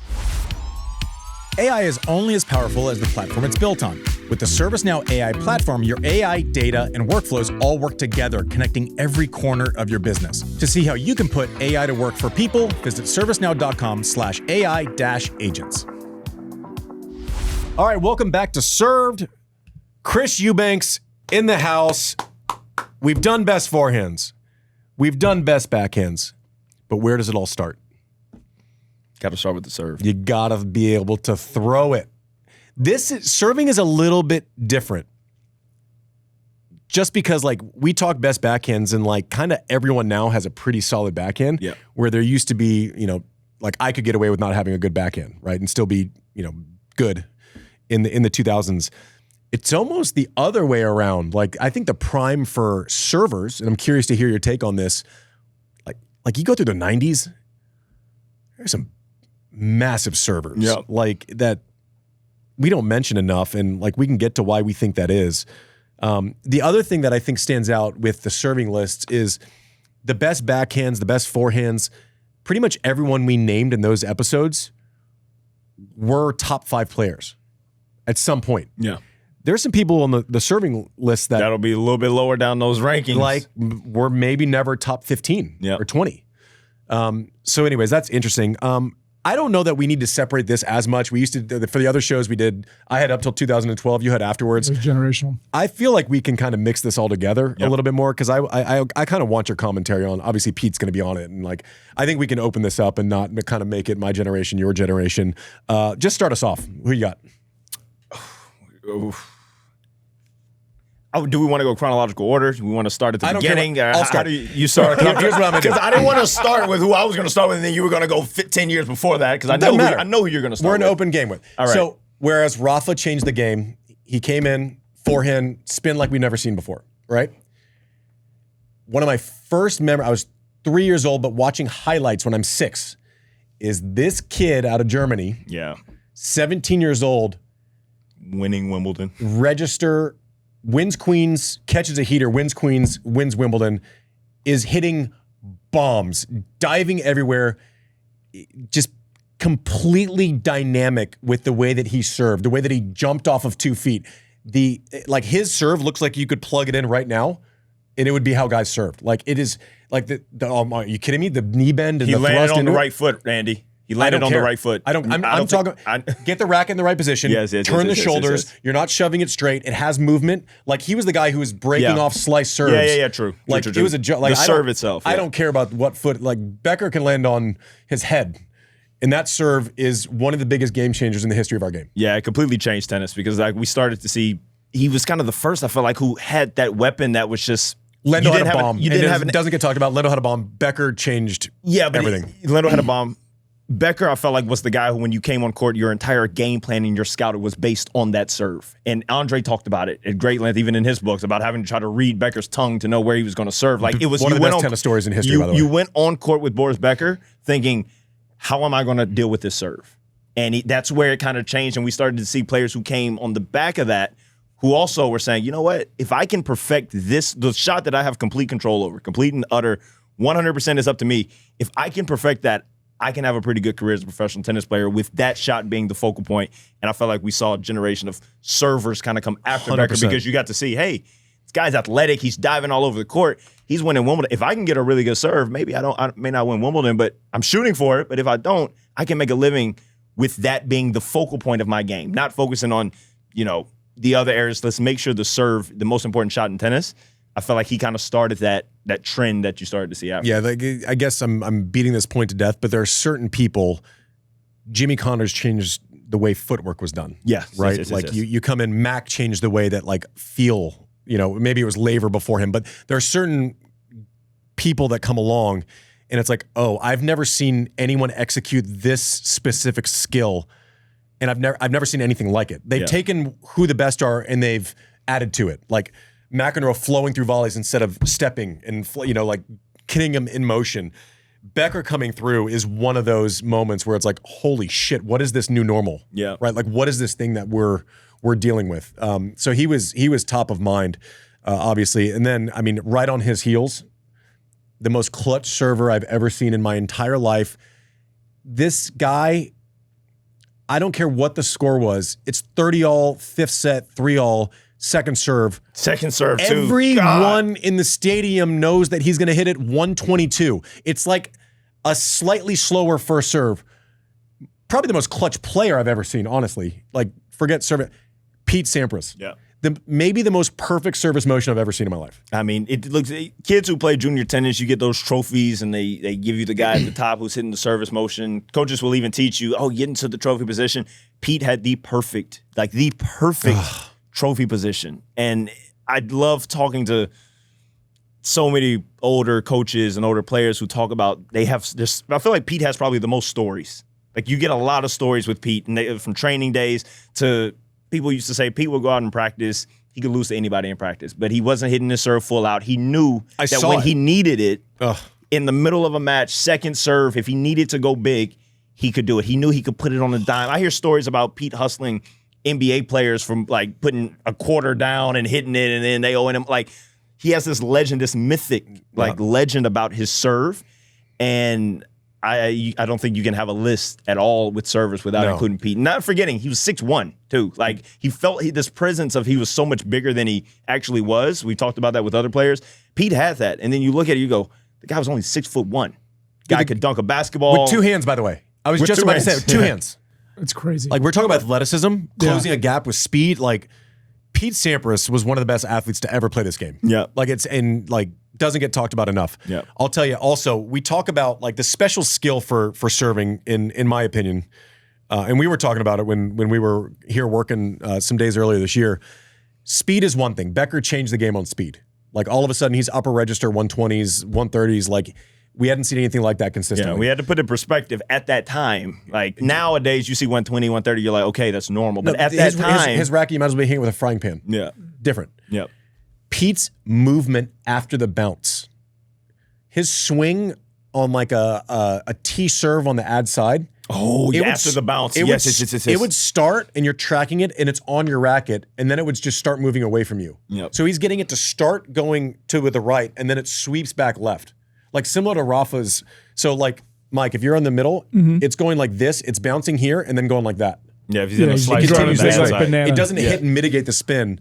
AI is only as powerful as the platform it's built on. With the ServiceNow AI platform, your AI, data, and workflows all work together, connecting every corner of your business. To see how you can put AI to work for people, visit servicenow.com/AI-agents. All right, welcome back to Served. Chris Eubanks in the house. We've done best forehands. We've done best backhands. But where does it all start? Got to start with the serve. You gotta be able to throw it. Serving is a little bit different. Just because like we talk best backhands and like kind of everyone now has a pretty solid backhand. Yeah. Where there used to be, you know, like I could get away with not having a good backhand, right? And still be, you know, good in the 2000s. It's almost the other way around. Like I think the prime for servers, and I'm curious to hear your take on this, like you go through the 90s, there's some massive servers like that we don't mention enough, and like we can get to why we think that is. The other thing that I think stands out with the serving lists is the best backhands, the best forehands. Pretty much everyone we named in those episodes were top 5 players at some point. Yeah. There's some people on the serving list that'll be a little bit lower down those rankings. Like were maybe never top 15 or 20. So anyways, that's interesting. I don't know that we need to separate this as much. We used to, for the other shows we did, I had up till 2012, you had afterwards. It was generational. I feel like we can kind of mix this all together a little bit more because I kind of want your commentary on, obviously Pete's going to be on it. And like, I think we can open this up and not kind of make it my generation, your generation. Just start us off. Who you got? Oh, do we want to go chronological order? Do we want to start at the beginning? I'll start. How do you start? Here's what I'm going to do. Because I didn't want to start with who I was going to start with, and then you were going to go 10 years before that. Because I know who you're going to start with. We're an open game with. All right. So whereas Rafa changed the game, he came in, forehand, spin like we've never seen before, right? One of my first memories, I was 3 years old, but watching highlights when I'm 6, is this kid out of Germany, 17 years old, winning Wimbledon, wins queens, catches a heater, wins queens, wins Wimbledon, is hitting bombs, diving everywhere, just completely dynamic with the way that he served, the way that he jumped off of 2 feet. His serve looks like you could plug it in right now and it would be how guys served. Like it is like are you kidding me? The knee bend and he the thrust landed on the into right foot, Randy. He landed on the right foot. I'm talking. Get the racket in the right position. Turn the shoulders. You're not shoving it straight. It has movement. Like he was the guy who was breaking off slice serves. Yeah. True. Like true. It was a like the serve itself. I don't care about what foot. Like Becker can land on his head, and that serve is one of the biggest game changers in the history of our game. Yeah, it completely changed tennis because like we started to see he was kind of the first. I felt like who had that weapon that was just. Lendo had a bomb. Doesn't get talked about. Lendo had a bomb. Becker changed. Everything. Lendo had a bomb. Becker, I felt like, was the guy who, when you came on court, your entire game plan and your scouting was based on that serve. And Andre talked about it at great length, even in his books, about having to try to read Becker's tongue to know where he was going to serve. Like it was one of the best tennis stories in history. By the way, you went on court with Boris Becker thinking, "How am I going to deal with this serve?" And that's where it kind of changed, and we started to see players who came on the back of that, who also were saying, "You know what? If I can perfect the shot that I have complete control over, complete and utter, 100% is up to me. If I can perfect that." I can have a pretty good career as a professional tennis player with that shot being the focal point. And I felt like we saw a generation of servers kind of come after 100%. Becker because you got to see, hey, guy's athletic. He's diving all over the court. He's winning Wimbledon. If I can get a really good serve, maybe I may not win Wimbledon, but I'm shooting for it. But if I don't, I can make a living with that being the focal point of my game, not focusing on, the other areas. Let's make sure the serve, the most important shot in tennis. I felt like he kind of started that trend that you started to see after. Yeah, I guess I'm beating this point to death, but there are certain people. Jimmy Connors changed the way footwork was done. Yeah, right. Yes. You come in. Mac changed the way that feel. Maybe it was Laver before him, but there are certain people that come along, and it's like, oh, I've never seen anyone execute this specific skill, and I've never seen anything like it. They've taken who the best are and they've added to it, like McEnroe flowing through volleys instead of stepping and hitting him in motion. Becker coming through is one of those moments where it's like, holy shit, what is this new normal? Yeah. Right. Like, what is this thing that we're dealing with? So he was top of mind, obviously. And then, right on his heels, the most clutch server I've ever seen in my entire life. This guy, I don't care what the score was. It's 30-all, fifth set, 3-all, second serve. Second serve, too. Everyone in the stadium knows that he's going to hit it 122. It's like a slightly slower first serve. Probably the most clutch player I've ever seen, honestly. Forget serve. Pete Sampras. Yeah. Maybe the most perfect service motion I've ever seen in my life. It looks, kids who play junior tennis, you get those trophies and they give you the guy at the top who's hitting the service motion. Coaches will even teach you, get into the trophy position. Pete had the perfect trophy position. And I love talking to so many older coaches and older players who talk about I feel like Pete has probably the most stories. You get a lot of stories with Pete, and from training days to people used to say Pete would go out and practice. He could lose to anybody in practice, but he wasn't hitting his serve full out. He knew that when he needed it in the middle of a match, second serve, if he needed to go big, he could do it. He knew he could put it on a dime. I hear stories about Pete hustling NBA players from putting a quarter down and hitting it, and then they owe him. He has this legend, this mythic legend about his serve, and I don't think you can have a list at all with servers without including Pete. Not forgetting, he was 6'1", too. He felt this presence of he was so much bigger than he actually was. We talked about that with other players. Pete had that. And then you look at it, you go, the guy was only 6'1". Guy could dunk a basketball. With two hands, by the way. I was just about to say, with two hands. It's crazy. We're talking about athleticism, closing a gap with speed. Pete Sampras was one of the best athletes to ever play this game. Yeah. Doesn't get talked about enough. Yeah. I'll tell you also, we talk about the special skill for serving in my opinion. And we were talking about it when we were here working some days earlier this year. Speed is one thing. Becker changed the game on speed. All of a sudden he's upper register 120s, 130s. We hadn't seen anything like that consistently. Yeah, we had to put in perspective at that time. Nowadays you see 120, 130, you're like, okay, that's normal. But at that time, his racket, you might as well be hitting with a frying pan. Yeah. Different. Yeah. Pete's movement after the bounce, his swing on a T serve on the ad side. Oh, yeah, after the bounce. Yes. It would start and you're tracking it and it's on your racket and then it would just start moving away from you. Yep. So he's getting it to start going to the right and then it sweeps back left. Similar to Rafa's. So Mike, if you're in the middle, it's going like this, it's bouncing here and then going like that. Yeah, if he's in a slice on the side. It doesn't hit and mitigate the spin.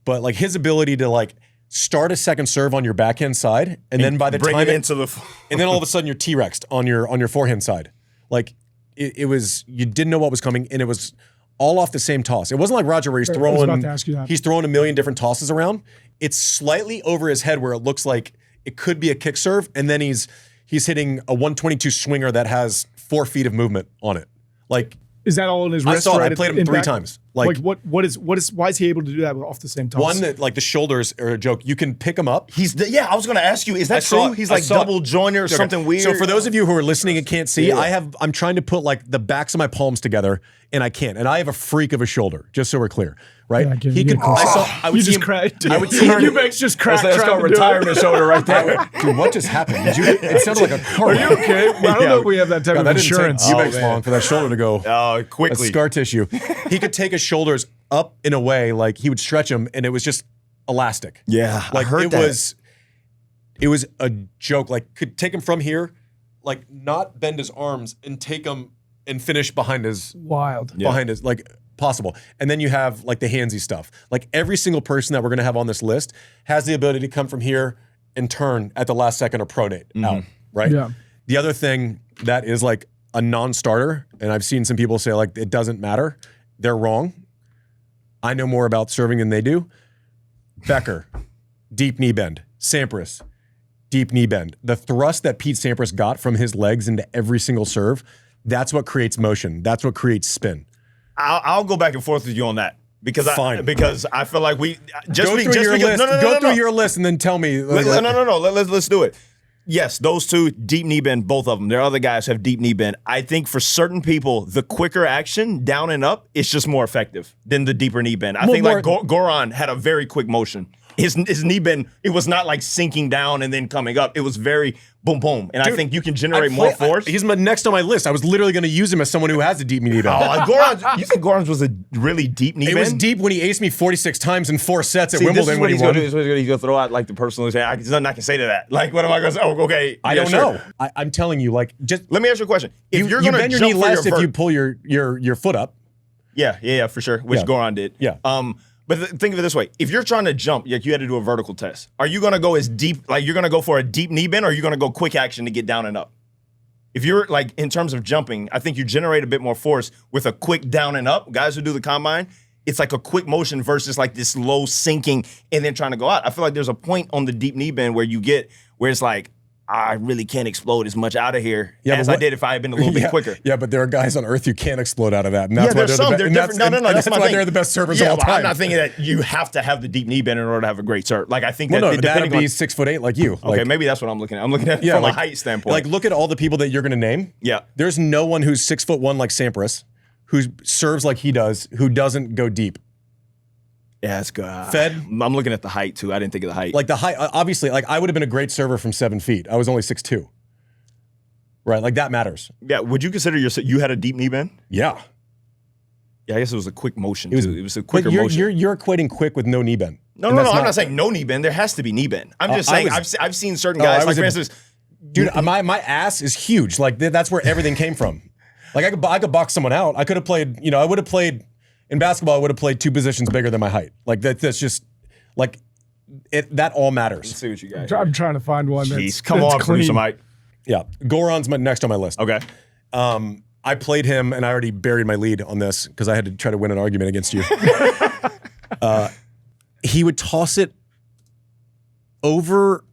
But his ability to start a second serve on your backhand side, and then by the bring time it into the, and then all of a sudden you're T-Rexed on your forehand side, it was, you didn't know what was coming, and it was all off the same toss. It wasn't like Roger where he's throwing a million different tosses around. It's slightly over his head where it looks like it could be a kick serve, and then he's hitting a 122 swinger that has 4 feet of movement on it. Is that all in his wrist? I played him 3 times. Why is he able to do that off the same toss? One that the shoulders are a joke. You can pick him up. I was going to ask you, is that true? He's double joiner or something weird. So for those of you who are listening and can't see, I'm trying to put the backs of my palms together and I can't. And I have a freak of a shoulder, just so we're clear, right? Yeah, I would see him. I would see him. Eubanks just cracked. That's called retirement shoulder right there. Dude, what just happened? It sounded like a car. Are you okay? I don't know if we have that type of insurance. Eubanks long for that shoulder to go. Quickly. That's scar tissue. He could take his shoulders up in a way, he would stretch them, and it was just elastic. Yeah, I heard that. It was a joke. Could take him from here, not bend his arms and take him and finish behind his. Wild. Behind his, possible. And then you have like the handsy stuff. Like every single person that we're going to have on this list has the ability to come from here and turn at the last second or pronate out, right? Yeah. The other thing that is like a non-starter, and I've seen some people say like it doesn't matter. They're wrong. I know more about serving than they do. Becker, deep knee bend. Sampras, deep knee bend. The thrust that Pete Sampras got from his legs into every single serve, that's what creates motion. That's what creates spin. I'll go back and forth with you on that because I feel like we just go through your list. Go through your list and then tell me. No. Let's do it. Yes, those two, deep knee bend, both of them. There are other guys who have deep knee bend. I think for certain people, the quicker action down and up is just more effective than the deeper knee bend. I think like Goran had a very quick motion. His knee bend, it was not like sinking down and then coming up. It was very boom, boom. And dude, I think you can generate more force. He's next on my list. I was literally going to use him as someone who has a deep knee bend. You think Goran's was a really deep knee bend? It was deep when he aced me 46 times in 4 sets at Wimbledon when he won. He's going to throw out like the personal say, there's nothing I can say to that. Like, what am I going to say? Oh, okay. I don't know. I'm telling you, like, just let me ask you a question. If you're going to bend your knee less if you pull your foot up. Yeah, for sure, which Goran did. Yeah. But think of it this way. If you're trying to jump, like you had to do a vertical test, are you going to go as deep, like you're going to go for a deep knee bend, or are you going to go quick action to get down and up? If you're like, in terms of jumping, I think you generate a bit more force with a quick down and up. Guys who do the combine, it's like a quick motion versus like this low sinking and then trying to go out. I feel like there's a point on the deep knee bend where it's like, I really can't explode as much out of here as I did if I had been a little bit quicker. Yeah, but there are guys on earth who can't explode out of that. And that's why they're different. No, that's why they're the best servers of all time. I'm not thinking that you have to have the deep knee bend in order to have a great serve. Like I think that that'd be 6'8" like you. Okay, maybe that's what I'm looking at. I'm looking at it from a height standpoint. Like look at all the people that you're going to name. Yeah, there's no one who's 6'1" like Sampras, who serves like he does, who doesn't go deep. Yeah, it's good. Fed. I'm looking at the height too. I didn't think of the height. Like the height, obviously. Like I would have been a great server from 7 feet. I was only 6'2". Right, like that matters. Yeah, would you consider you had a deep knee bend? Yeah. Yeah, I guess it was a quick motion. It was a quicker motion. You're equating quick with no knee bend. No. I'm not saying no knee bend. There has to be knee bend. I'm just saying I've seen certain guys like for instance, dude, my ass is huge. Like that's where everything came from. Like I could box someone out. I could have played. I would have played in basketball. I would have played 2 positions bigger than my height. Like that's just like it. That all matters. Let's see what you got. I'm trying to find one. Jeez, come on, producer Mike. Yeah, Goran's next on my list. Okay. I played him, and I already buried my lead on this because I had to try to win an argument against you. He would toss it over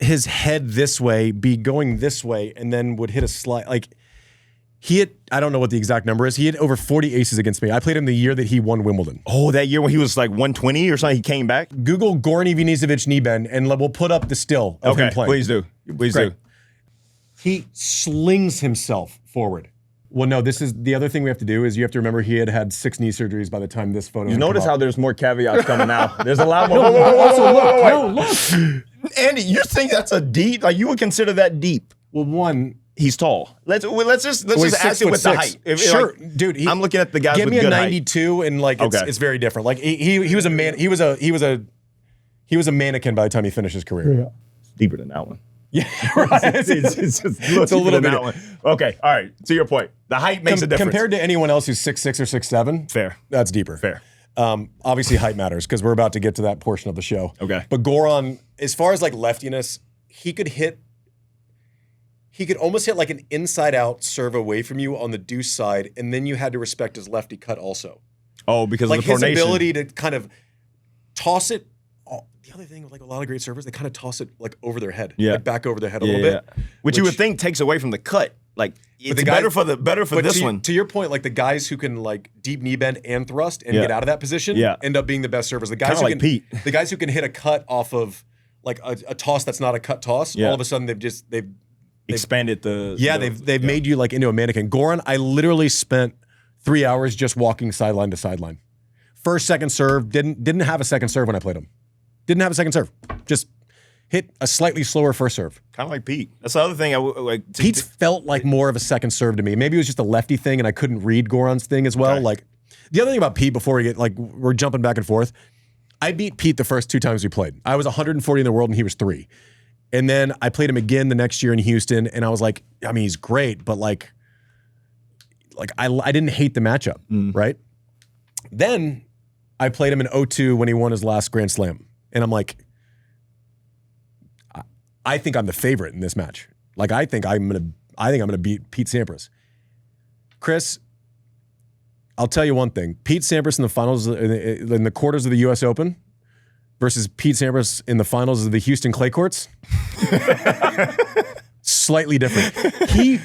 his head this way, be going this way, and then would hit a slide. Like, he hit, I don't know what the exact number is, he hit over 40 aces against me. I played him the year that he won Wimbledon. Oh, that year when he was like 120 or something, he came back? Google Goran Ivanisevic knee bend, and we'll put up the still of him playing. Please do. Please do. He slings himself forward. Well, no, this is the other thing we have to do is you have to remember he had 6 knee surgeries by the time this photo. You notice how there's more caveats coming out. There's a lot more. Look. Andy, you think that's a deep? Like you would consider that deep? Well, one, he's tall. Let's just ask it with the height. Sure, like, dude. I'm looking at the guys. Give with me good a 92, height. And like it's very different. Like he was a man. He was a mannequin by the time he finished his career. Yeah. It's deeper than that one. Yeah, right. It's a little bit. That one. Okay, all right. To your point, the height makes a difference compared to anyone else who's 6'6" or 6'7". Fair. That's deeper. Fair. Obviously, height matters because we're about to get to that portion of the show. Okay. But Goran, as far as like leftiness, he could almost hit like an inside-out serve away from you on the deuce side, and then you had to respect his lefty cut also. Oh, because like of the pronation. His ability to kind of toss it. The other thing with like a lot of great servers, they kind of toss it like over their head, like back over their head a little bit, which you would think takes away from the cut. Like it's better for this one. To your point, like the guys who can like deep knee bend and thrust and get out of that position end up being the best servers. The guys who can, the guys who can hit a cut off of like a toss that's not a cut toss. All of a sudden they've expanded the. They've made you like into a mannequin. Goran, I literally spent 3 hours just walking sideline to sideline. First, second serve, didn't have a second serve when I played him. Didn't have a second serve. Just hit a slightly slower first serve. Kind of like Pete. That's the other thing. Pete's felt like more of a second serve to me. Maybe it was just a lefty thing and I couldn't read Goran's thing as well. Okay. Like the other thing about Pete before we get like we're jumping back and forth. I beat Pete the first 2 times we played. I was 140 in the world and he was 3. And then I played him again the next year in Houston and I was like, I mean, he's great, but like I didn't hate the matchup, right? Then I played him in 0-2 when he won his last Grand Slam. And I'm like, I think I'm the favorite in this match. Like, I think I'm gonna beat Pete Sampras. Chris, I'll tell you one thing. Pete Sampras in the finals, in the quarters of the US Open versus Pete Sampras in the finals of the Houston clay courts, slightly different. He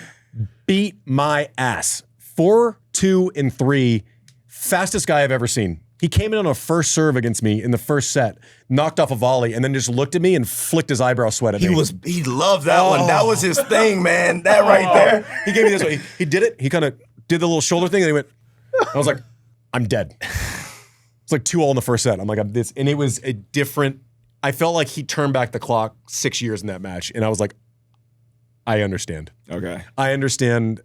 beat my ass. 4-2 in 3. Fastest guy I've ever seen. He came in on a first serve against me in the first set, knocked off a volley, and then just looked at me and flicked his eyebrow sweat at me. He loved that one. That was his thing, man. That right there. He gave me this way. He did it. He kind of did the little shoulder thing, and he went. I was like, I'm dead. It's like 2-2 in the first set. I'm like, I'm this, and it was a different. I felt like he turned back the clock 6 years in that match, and I was like, I understand. Okay, I understand.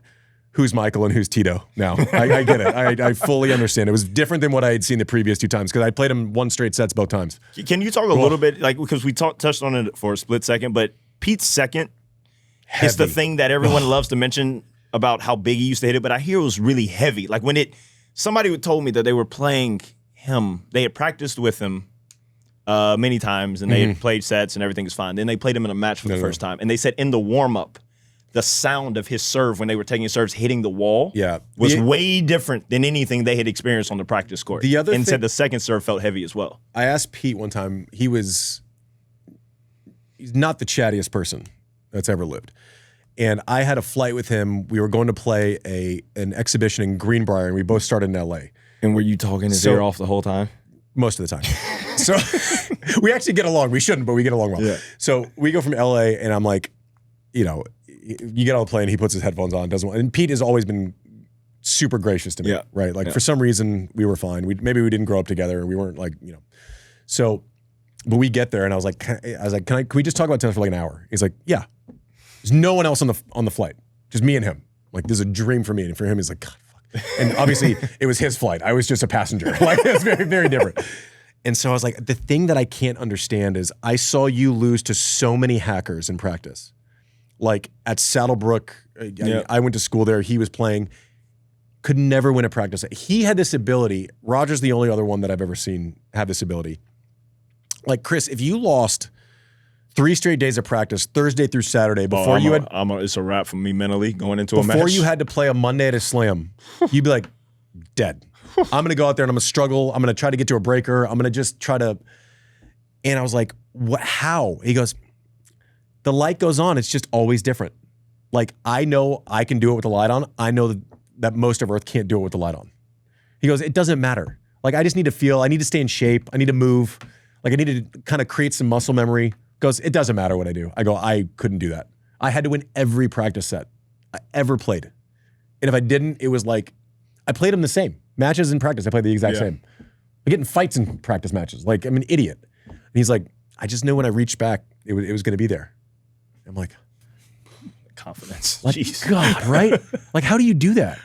Who's Michael and who's Tito now? I get it. I fully understand. It was different than what I had seen the previous 2 times because I played him 1 straight sets both times. Can you talk a little bit, like, because we touched on it for a split second, but Pete's second is the thing that everyone loves to mention about how big he used to hit it, but I hear it was really heavy. Like when somebody told me that they were playing him, they had practiced with him many times and they had played sets and everything was fine. Then they played him in a match for the first time. And they said in the warm-up, the sound of his serve when they were taking serves hitting the wall was way different than anything they had experienced on the practice court. Said the second serve felt heavy as well. I asked Pete one time, he's not the chattiest person that's ever lived. And I had a flight with him. We were going to play an exhibition in Greenbrier, and we both started in LA. And were you talking his ear off the whole time? Most of the time. So we actually get along. We shouldn't, but we get along well. Yeah. So we go from LA, and I'm like, you get on the plane, he puts his headphones on, and Pete has always been super gracious to me, right? Like for some reason we were fine. Maybe we didn't grow up together. We weren't like, So, but we get there, and I was like, can we just talk about tennis for like an hour? He's like, yeah. There's no one else on the flight, just me and him. Like this is a dream for me, and for him, he's like, God, fuck. And obviously, it was his flight. I was just a passenger. Like it's very, very different. And so I was like, the thing that I can't understand is I saw you lose to so many hackers in practice. Like at Saddlebrook, I went to school there. He was playing, could never win a practice. He had this ability. Roger's the only other one that I've ever seen have this ability. Like Chris, if you lost 3 straight days of practice, Thursday through Saturday, before it's a wrap for me mentally going into a match. Before you had to play a Monday at a slam, you'd be like, dead. I'm going to go out there and I'm going to struggle. I'm going to try to get to a breaker. I'm going to just try to. And I was like, what? How? He goes, the light goes on. It's just always different. Like, I know I can do it with the light on. I know that most of Earth can't do it with the light on. He goes, it doesn't matter. Like, I just need to feel, I need to stay in shape. I need to move. Like, I need to kind of create some muscle memory. Goes, it doesn't matter what I do. I go, I couldn't do that. I had to win every practice set I ever played. And if I didn't, it was like, I played them the same. Matches in practice, I played the exact same. I get in fights in practice matches. Like, I'm an idiot. And he's like, I just knew when I reached back, it was going to be there. I'm like, confidence. Like, jeez. God, right? Like, how do you do that?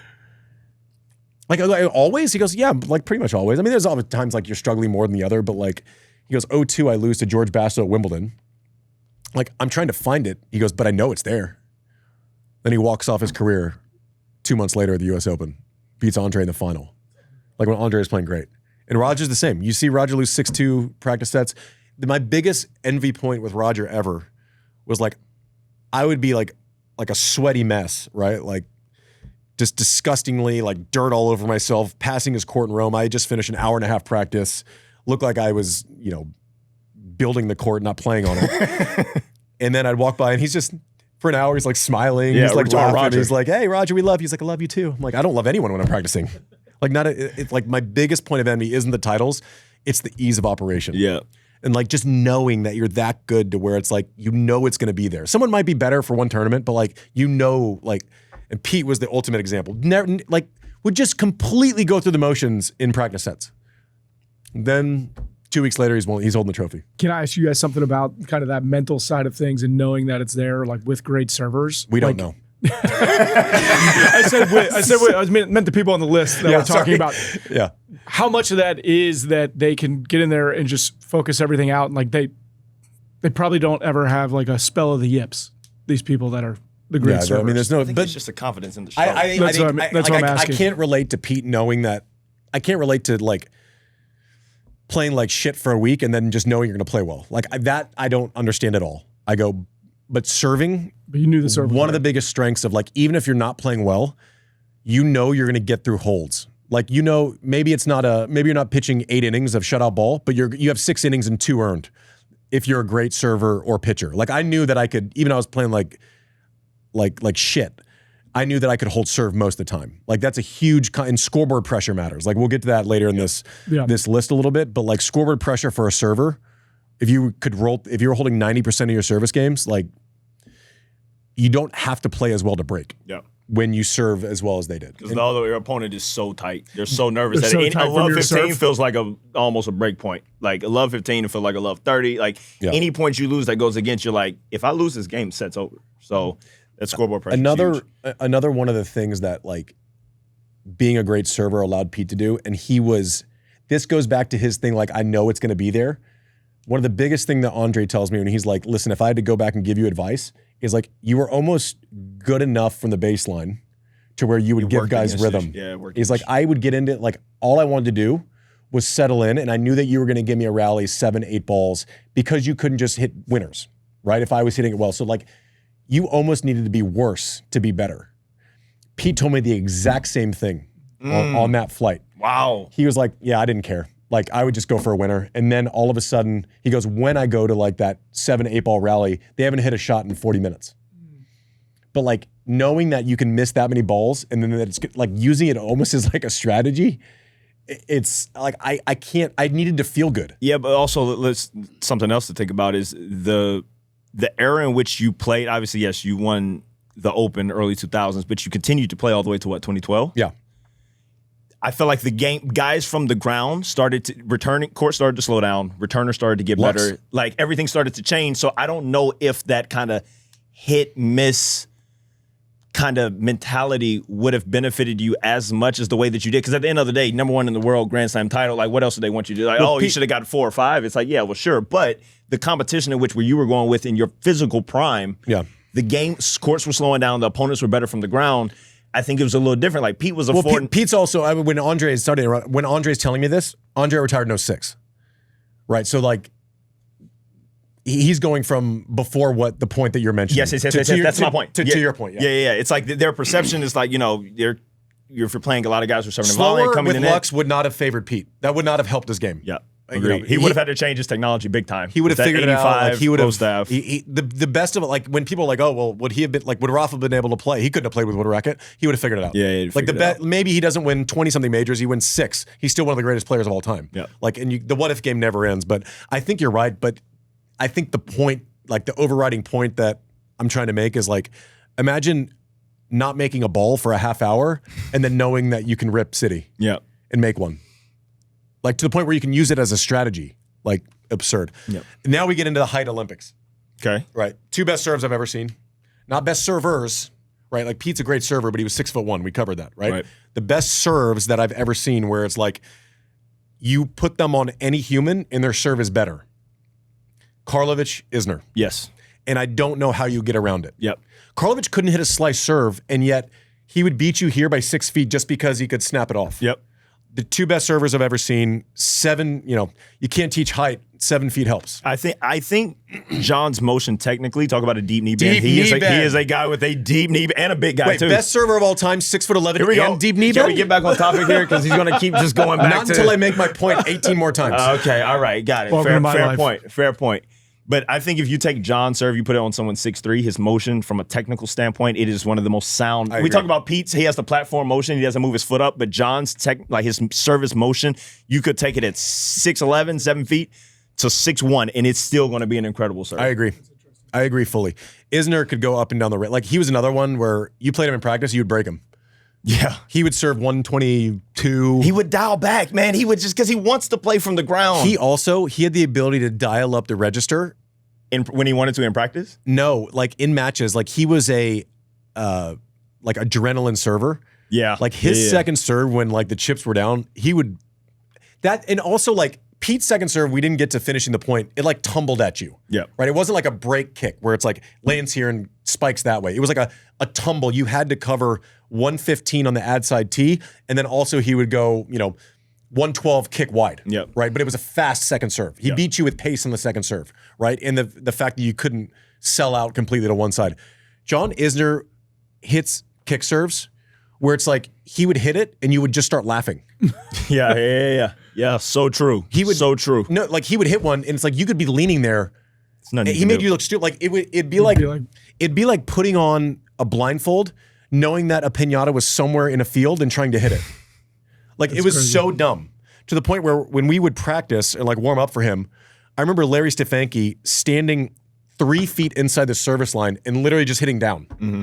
Like, always? He goes, yeah, like pretty much always. I mean, there's all the times like you're struggling more than the other, but like, he goes, 0-2, I lose to George Basso at Wimbledon. Like, I'm trying to find it. He goes, but I know it's there. Then he walks off his career 2 months later at the US Open. Beats Andre in the final. Like when Andre is playing great. And Roger's the same. You see Roger lose 6-2 practice sets. My biggest envy point with Roger ever was like, I would be like a sweaty mess, right? Like just disgustingly like dirt all over myself, passing his court in Rome. I had just finished an hour and a half practice. Looked like I was, building the court, not playing on it. And then I'd walk by and he's just, for an hour, he's like smiling. He's like laughing. Roger. He's like, hey, Roger, we love you. He's like, I love you too. I'm like, I don't love anyone when I'm practicing. Like it's like my biggest point of envy isn't the titles. It's the ease of operation. Yeah. And like just knowing that you're that good to where it's like, it's going to be there. Someone might be better for one tournament, but like, and Pete was the ultimate example. Never, like, would just completely go through the motions in practice sets. Then 2 weeks later, he's holding the trophy. Can I ask you guys something about kind of that mental side of things and knowing that it's there, like with great servers? We don't know. I meant the people on the list that we're talking about. Yeah. How much of that is that they can get in there and just focus everything out, and like they probably don't ever have like a spell of the yips. These people that are the great servers. I mean, there's no. I think but it's just the confidence in the stroke. That's what I'm asking. I can't relate to Pete knowing that I can't relate to like playing like shit for a week and then just knowing you're going to play well. Like that I don't understand at all. I go, but serving, But you knew the serve. one of the biggest strengths of like, even if you're not playing well, you know you're going to get through holds. Like, you know, maybe you're not pitching 8 innings of shutout ball, but you have 6 innings and 2 earned if you're a great server or pitcher. Like I knew that I could, even though I was playing like shit, I knew that I could hold serve most of the time. Like that's a huge, and scoreboard pressure matters. Like we'll get to that later in this list a little bit, but like scoreboard pressure for a server, if you were holding 90% of your service games, like you don't have to play as well to break. Yeah. When you serve as well as they did. Because your opponent is so tight. They're so nervous. They're That so a tight from love your 15 serve. feels like almost a break point. Like a love 15 feels like a love 30. Like any points you lose that goes against you, like if I lose this game, set's over. So that scoreboard pressure is huge. Another one of the things that like being a great server allowed Pete to do, and this goes back to his thing, like I know it's going to be there. One of the biggest thing that Andre tells me when he's like, listen, if I had to go back and give you advice, is like you were almost good enough from the baseline to where you would give guys rhythm. He's like, I would get into it, like all I wanted to do was settle in, and I knew that you were going to give me a rally 7, 8 balls because you couldn't just hit winners, right? If I was hitting it well. So like you almost needed to be worse to be better. Pete told me the exact same thing on that flight. Wow. He was like, yeah, I didn't care. Like I would just go for a winner. And then all of a sudden, he goes, when I go to like that 7, 8 ball rally, they haven't hit a shot in 40 minutes. But like knowing that you can miss that many balls and then that it's like using it almost as like a strategy, it's like I needed to feel good. Yeah, but also something else to think about is the era in which you played. Obviously, yes, you won the Open early 2000s, but you continued to play all the way to what, 2012? Yeah. I felt like the game, guys from the ground court started to slow down, returner started to get better. Like everything started to change. So I don't know if that kind of hit miss kind of mentality would have benefited you as much as the way that you did. Because at the end of the day, #1 in the world, Grand Slam title, like what else do they want you to do? Like, you should have got 4 or 5. It's like, yeah, well, sure. But the competition in which you were going with in your physical prime, the courts were slowing down, the opponents were better from the ground. I think it was a little different. Like Pete was Pete's also, when Andre's telling me this, Andre retired in 06. Right? So like, he's going from before the point that you're mentioning. Yes, that's my point. To your point, yeah. It's like their perception is like, if you're playing a lot of guys who are serving slower volley, coming with in Lux would not have favored Pete. That would not have helped his game. Yeah. He would have had to change his technology big time. He would have figured it out. Like he would have. Staff. The best of it, like when people are like, oh well, would he have been like? Would Rafa have been able to play? He couldn't have played with Racket. He would have figured it out. Yeah, like maybe he doesn't win 20-something majors. He wins 6. He's still one of the greatest players of all time. Yeah. Like the what if game never ends. But I think you're right. But I think the point, like the overriding point that I'm trying to make is like, imagine not making a ball for a half hour and then knowing that you can rip City. And make one. Like to the point where you can use it as a strategy. Like absurd. Yep. Now we get into the height Olympics. Okay. Right. 2 best serves I've ever seen. Not best servers, right? Like Pete's a great server, but he was 6'1". We covered that, right? The best serves that I've ever seen where it's like you put them on any human and their serve is better. Karlovic, Isner. Yes. And I don't know how you get around it. Yep. Karlovic couldn't hit a slice serve, and yet he would beat you here by 6 feet just because he could snap it off. Yep. The 2 best servers I've ever seen, 7, you can't teach height. 7 feet helps. I think John's motion technically, talk about a deep knee bend. He is a guy with a deep knee and a big guy too. Best server of all time, 6'11". Here we go. Deep knee Can bend? we get back on topic here? Because he's going to keep just going back Not until I make my point 18 more times. Okay, all right, got it. Fair point. But I think if you take John's serve, you put it on someone 6'3", his motion from a technical standpoint, it is one of the most sound. We talk about Pete's, he has the platform motion, he doesn't move his foot up, but John's his service motion, you could take it at 6'11", 7 feet to 6'1", and it's still going to be an incredible serve. I agree fully. Isner could go up and down the range. Like he was another one where you played him in practice, you would break him. Yeah. He would serve 122. He would dial back, man. He would just, because he wants to play from the ground. He had the ability to dial up the register. When he wanted to in practice? No, like in matches, like he was a like adrenaline server. Yeah. Like his second serve when like the chips were down, he would and also like Pete's second serve, we didn't get to finishing the point. It like tumbled at you. Yeah. Right? It wasn't like a break kick where it's like lands here and spikes that way. It was like a tumble. You had to cover 115 on the ad side tee, and then also he would go, 112 kick wide, Yep. right? But it was a fast second serve. He beat you with pace on the second serve, right? And the fact that you couldn't sell out completely to one side. John Isner hits kick serves where it's like he would hit it and you would just start laughing. Yeah, so true. So true. No, like he would hit one and it's like you could be leaning there. It's nothing He made you look stupid. Like it'd be like putting on a blindfold, knowing that a piñata was somewhere in a field and trying to hit it. Like it was crazy. so dumb to the point where when we would practice and like warm up for him, I remember Larry Stefanki standing 3 feet inside the service line and literally just hitting down. Mm-hmm.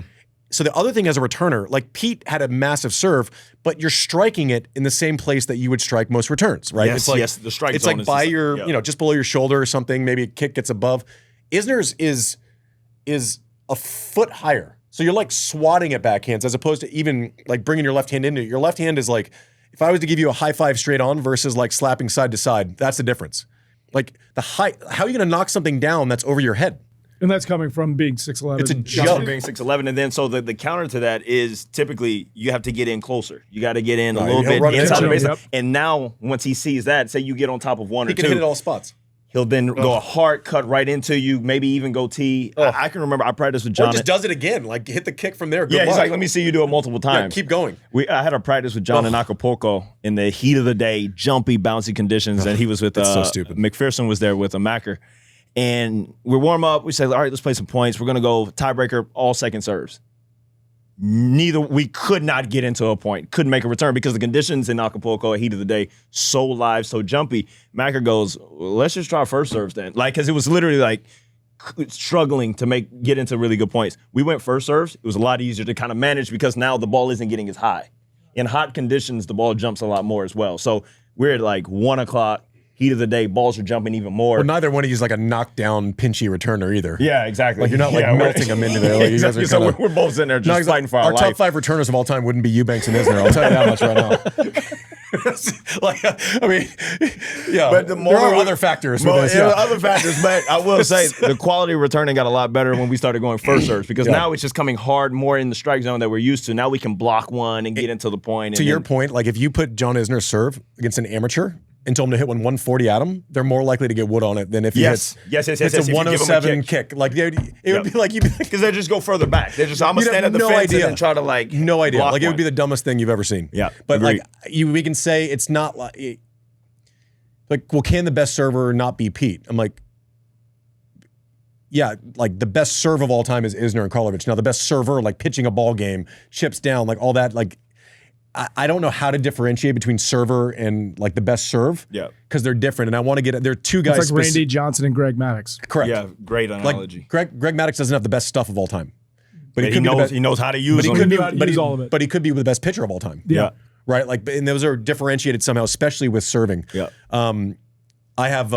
So the other thing as a returner, like Pete had a massive serve, but you're striking it in the same place that you would strike most returns, right? Yes, it's like, yes, the strike It's zone like is by just- your, yeah. just below your shoulder or something. Maybe a kick gets above. Isner's is a foot higher. So you're like swatting at backhands as opposed to even like bringing your left hand into it. Your left hand is like, if I was to give you a high five straight on versus like slapping side to side, that's the difference. Like how are you going to knock something down that's over your head? And that's coming from being 6'11". It's a Just joke. being 6'11", and then so the counter to that is typically you have to get in closer. You got to get in a little he'll bit run it inside the into baseline. him. And now once he sees that, say you get on top of one He or can two, hit it all spots. he'll then go a hard cut right into you, maybe even go tee. I can remember I practiced with Or John. just does it again. Like hit the kick from there. Good yeah, he's luck. like, let me see you do it multiple Yeah, times. keep going. I had a practice with John in Acapulco in the heat of the day, jumpy, bouncy conditions, and he was with It's so stupid. McPherson was there with a Macker. And we warm up. We say, all right, let's play some points. We're going to go tiebreaker, all second serves. We could not get into a point, couldn't make a return because the conditions in Acapulco, heat of the day, so live, so jumpy. Macker goes, well, let's just try first serves then. Like, because it was literally like struggling to get into really good points. We went first serves. It was a lot easier to kind of manage because now the ball isn't getting as high. In hot conditions, the ball jumps a lot more as well. So we're at like 1 o'clock. Heat of the day, balls are jumping even more. Well, neither one of you is like a knockdown pinchy returner either. Yeah, exactly. Like you're not like melting them into there. Like you guys are exactly. So kinda, we're both sitting there just fighting for our top life. 5 returners of all time wouldn't be Eubanks and Isner. I'll tell you that much right now. Like, I mean, yeah. But the there more are we- other factors. Well, with this, yeah, yeah. other factors, but I will say the quality of returning got a lot better when we started going first serves because Yeah. now it's just coming hard more in the strike zone that we're used to. Now we can block one and get into the point. To your point, like if you put John Isner's serve against an amateur and told him to hit one 140 at him, they're more likely to get wood on it than if he Yes. hits, Yes. hits If a you give him a 107 kick. Like it would be like you'd be like, because they just go further back. They're just I'm gonna You'd stand have at the no fence idea. and then try to like no idea. block Like it would one. be the dumbest thing you've ever seen. Yeah, but agreed. like we can say it's not like well, can the best server not be Pete? I'm like, yeah, like the best serve of all time is Isner and Karlovic. Now the best server, like pitching a ball game, chips down, like all that, like I don't know how to differentiate between server and like the best serve. Yeah. Because they're different. And I want to get they're two guys. It's like Randy Johnson and Greg Maddox. Correct. Yeah, great analogy. Like Greg Maddox doesn't have the best stuff of all time. But he could be the knows best- he knows how to use but he them. could be, knew how to but use he, all of it. but he could be the best pitcher of all time. Yeah. Right. Like, and those are differentiated somehow, especially with serving. Yeah. I have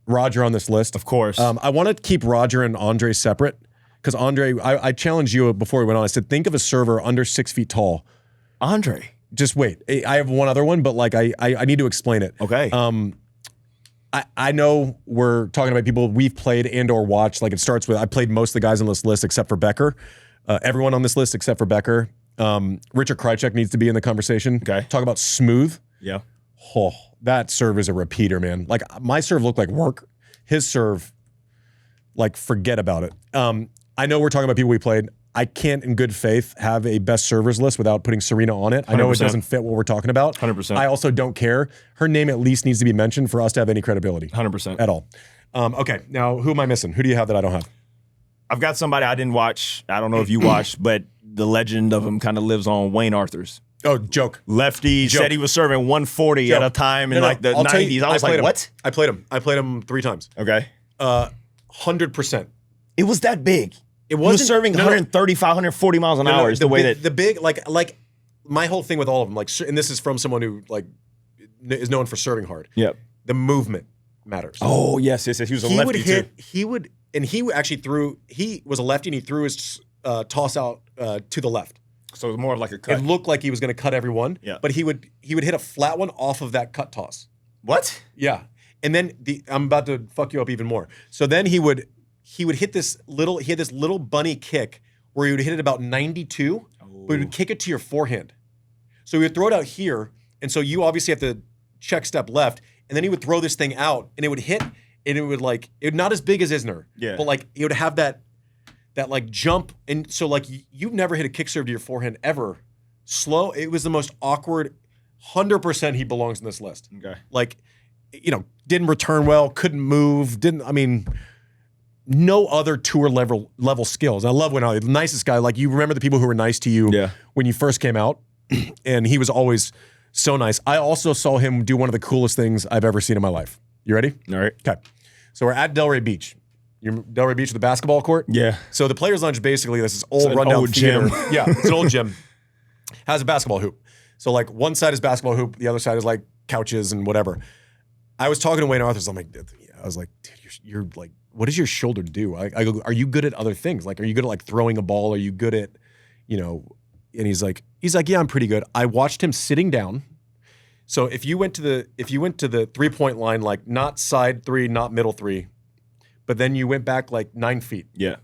Roger on this list. Of course. I want to keep Roger and Andre separate because Andre, I challenged you before we went on. I said, think of a server under 6 feet tall. Andre. Just wait. I have one other one, but like I need to explain it. Okay. I know we're talking about people we've played and or watched. Like it starts with I played most of the guys on this list except for Becker. Everyone on this list except for Becker. Richard Krajicek needs to be in the conversation. Okay. Talk about smooth. Yeah. Oh, that serve is a repeater, man. Like my serve looked like work. His serve, like forget about it. I know we're talking about people we played. I can't, in good faith, have a best servers list without putting Serena on it. I know it 100%. doesn't fit what we're talking about. 100%. I also don't care. Her name at least needs to be mentioned for us to have any credibility. 100%. At all. Okay, now who am I missing? Who do you have that I don't have? I've got somebody I didn't watch. I don't know if you watched, but the legend of him kind of lives on. Wayne Arthurs. Oh, joke. Lefty Joke. said he was serving 140 at a time in like the I'll tell 90s. you, I was played like, him. what? I played him. I played him 3 times. Okay. 100%. It was that big. It He was wasn't serving no, no. 135, 140 miles an hour is the way that. the big like my whole thing with all of them, like, and this is from someone who like is known for serving hard. Yep. The movement matters. Oh, yes. He was a he lefty would hit. too. He would, and he actually threw. He was a lefty, and he threw his toss out to the left. So it was more of like a cut. It looked like he was going to cut everyone. Yeah. But he would hit a flat one off of that cut toss. What? Yeah. And then I'm about to fuck you up even more. So then he would hit this little bunny kick where he would hit it about 92, but he would kick it to your forehand. So he would throw it out here, and so you obviously have to check step left, and then he would throw this thing out, and it would hit, and it would not as big as Isner, but like it would have that like jump, and so like you've never hit a kick serve to your forehand ever. Slow. It was the most awkward. 100% he belongs in this list. Okay. Like, didn't return well, couldn't move, no other tour level skills. I love when the nicest guy, like you remember the people who were nice to you when you first came out, and he was always so nice. I also saw him do one of the coolest things I've ever seen in my life. You ready? All right. Okay. So we're at Delray Beach. Delray Beach with the basketball court? Yeah. So the players' lounge basically this old rundown theater. Yeah, it's an old gym. Has a basketball hoop. So like one side is basketball hoop, the other side is like couches and whatever. I was talking to Wayne Arthurs. I was like, dude, you're like, what does your shoulder do? I go, are you good at other things? Like, are you good at like throwing a ball? Are you good at, And he's like, yeah, I'm pretty good. I watched him sitting down. So if you went to the 3-point line, like not side three, not middle three, but then you went back like 9 feet. Yeah.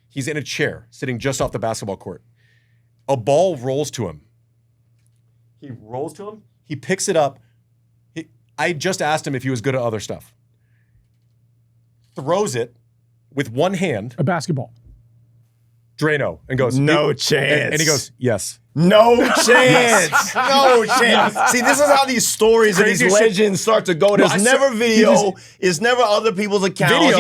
He's in a chair sitting just off the basketball court. A ball rolls to him. He rolls to him. He picks it up. I just asked him if he was good at other stuff. Throws it with one hand. A basketball. Drano. And goes, no chance. And he goes, yes. No chance. No chance. See, this is how these stories and these legends start to go. There's never video. It's never other people's accounts. Video?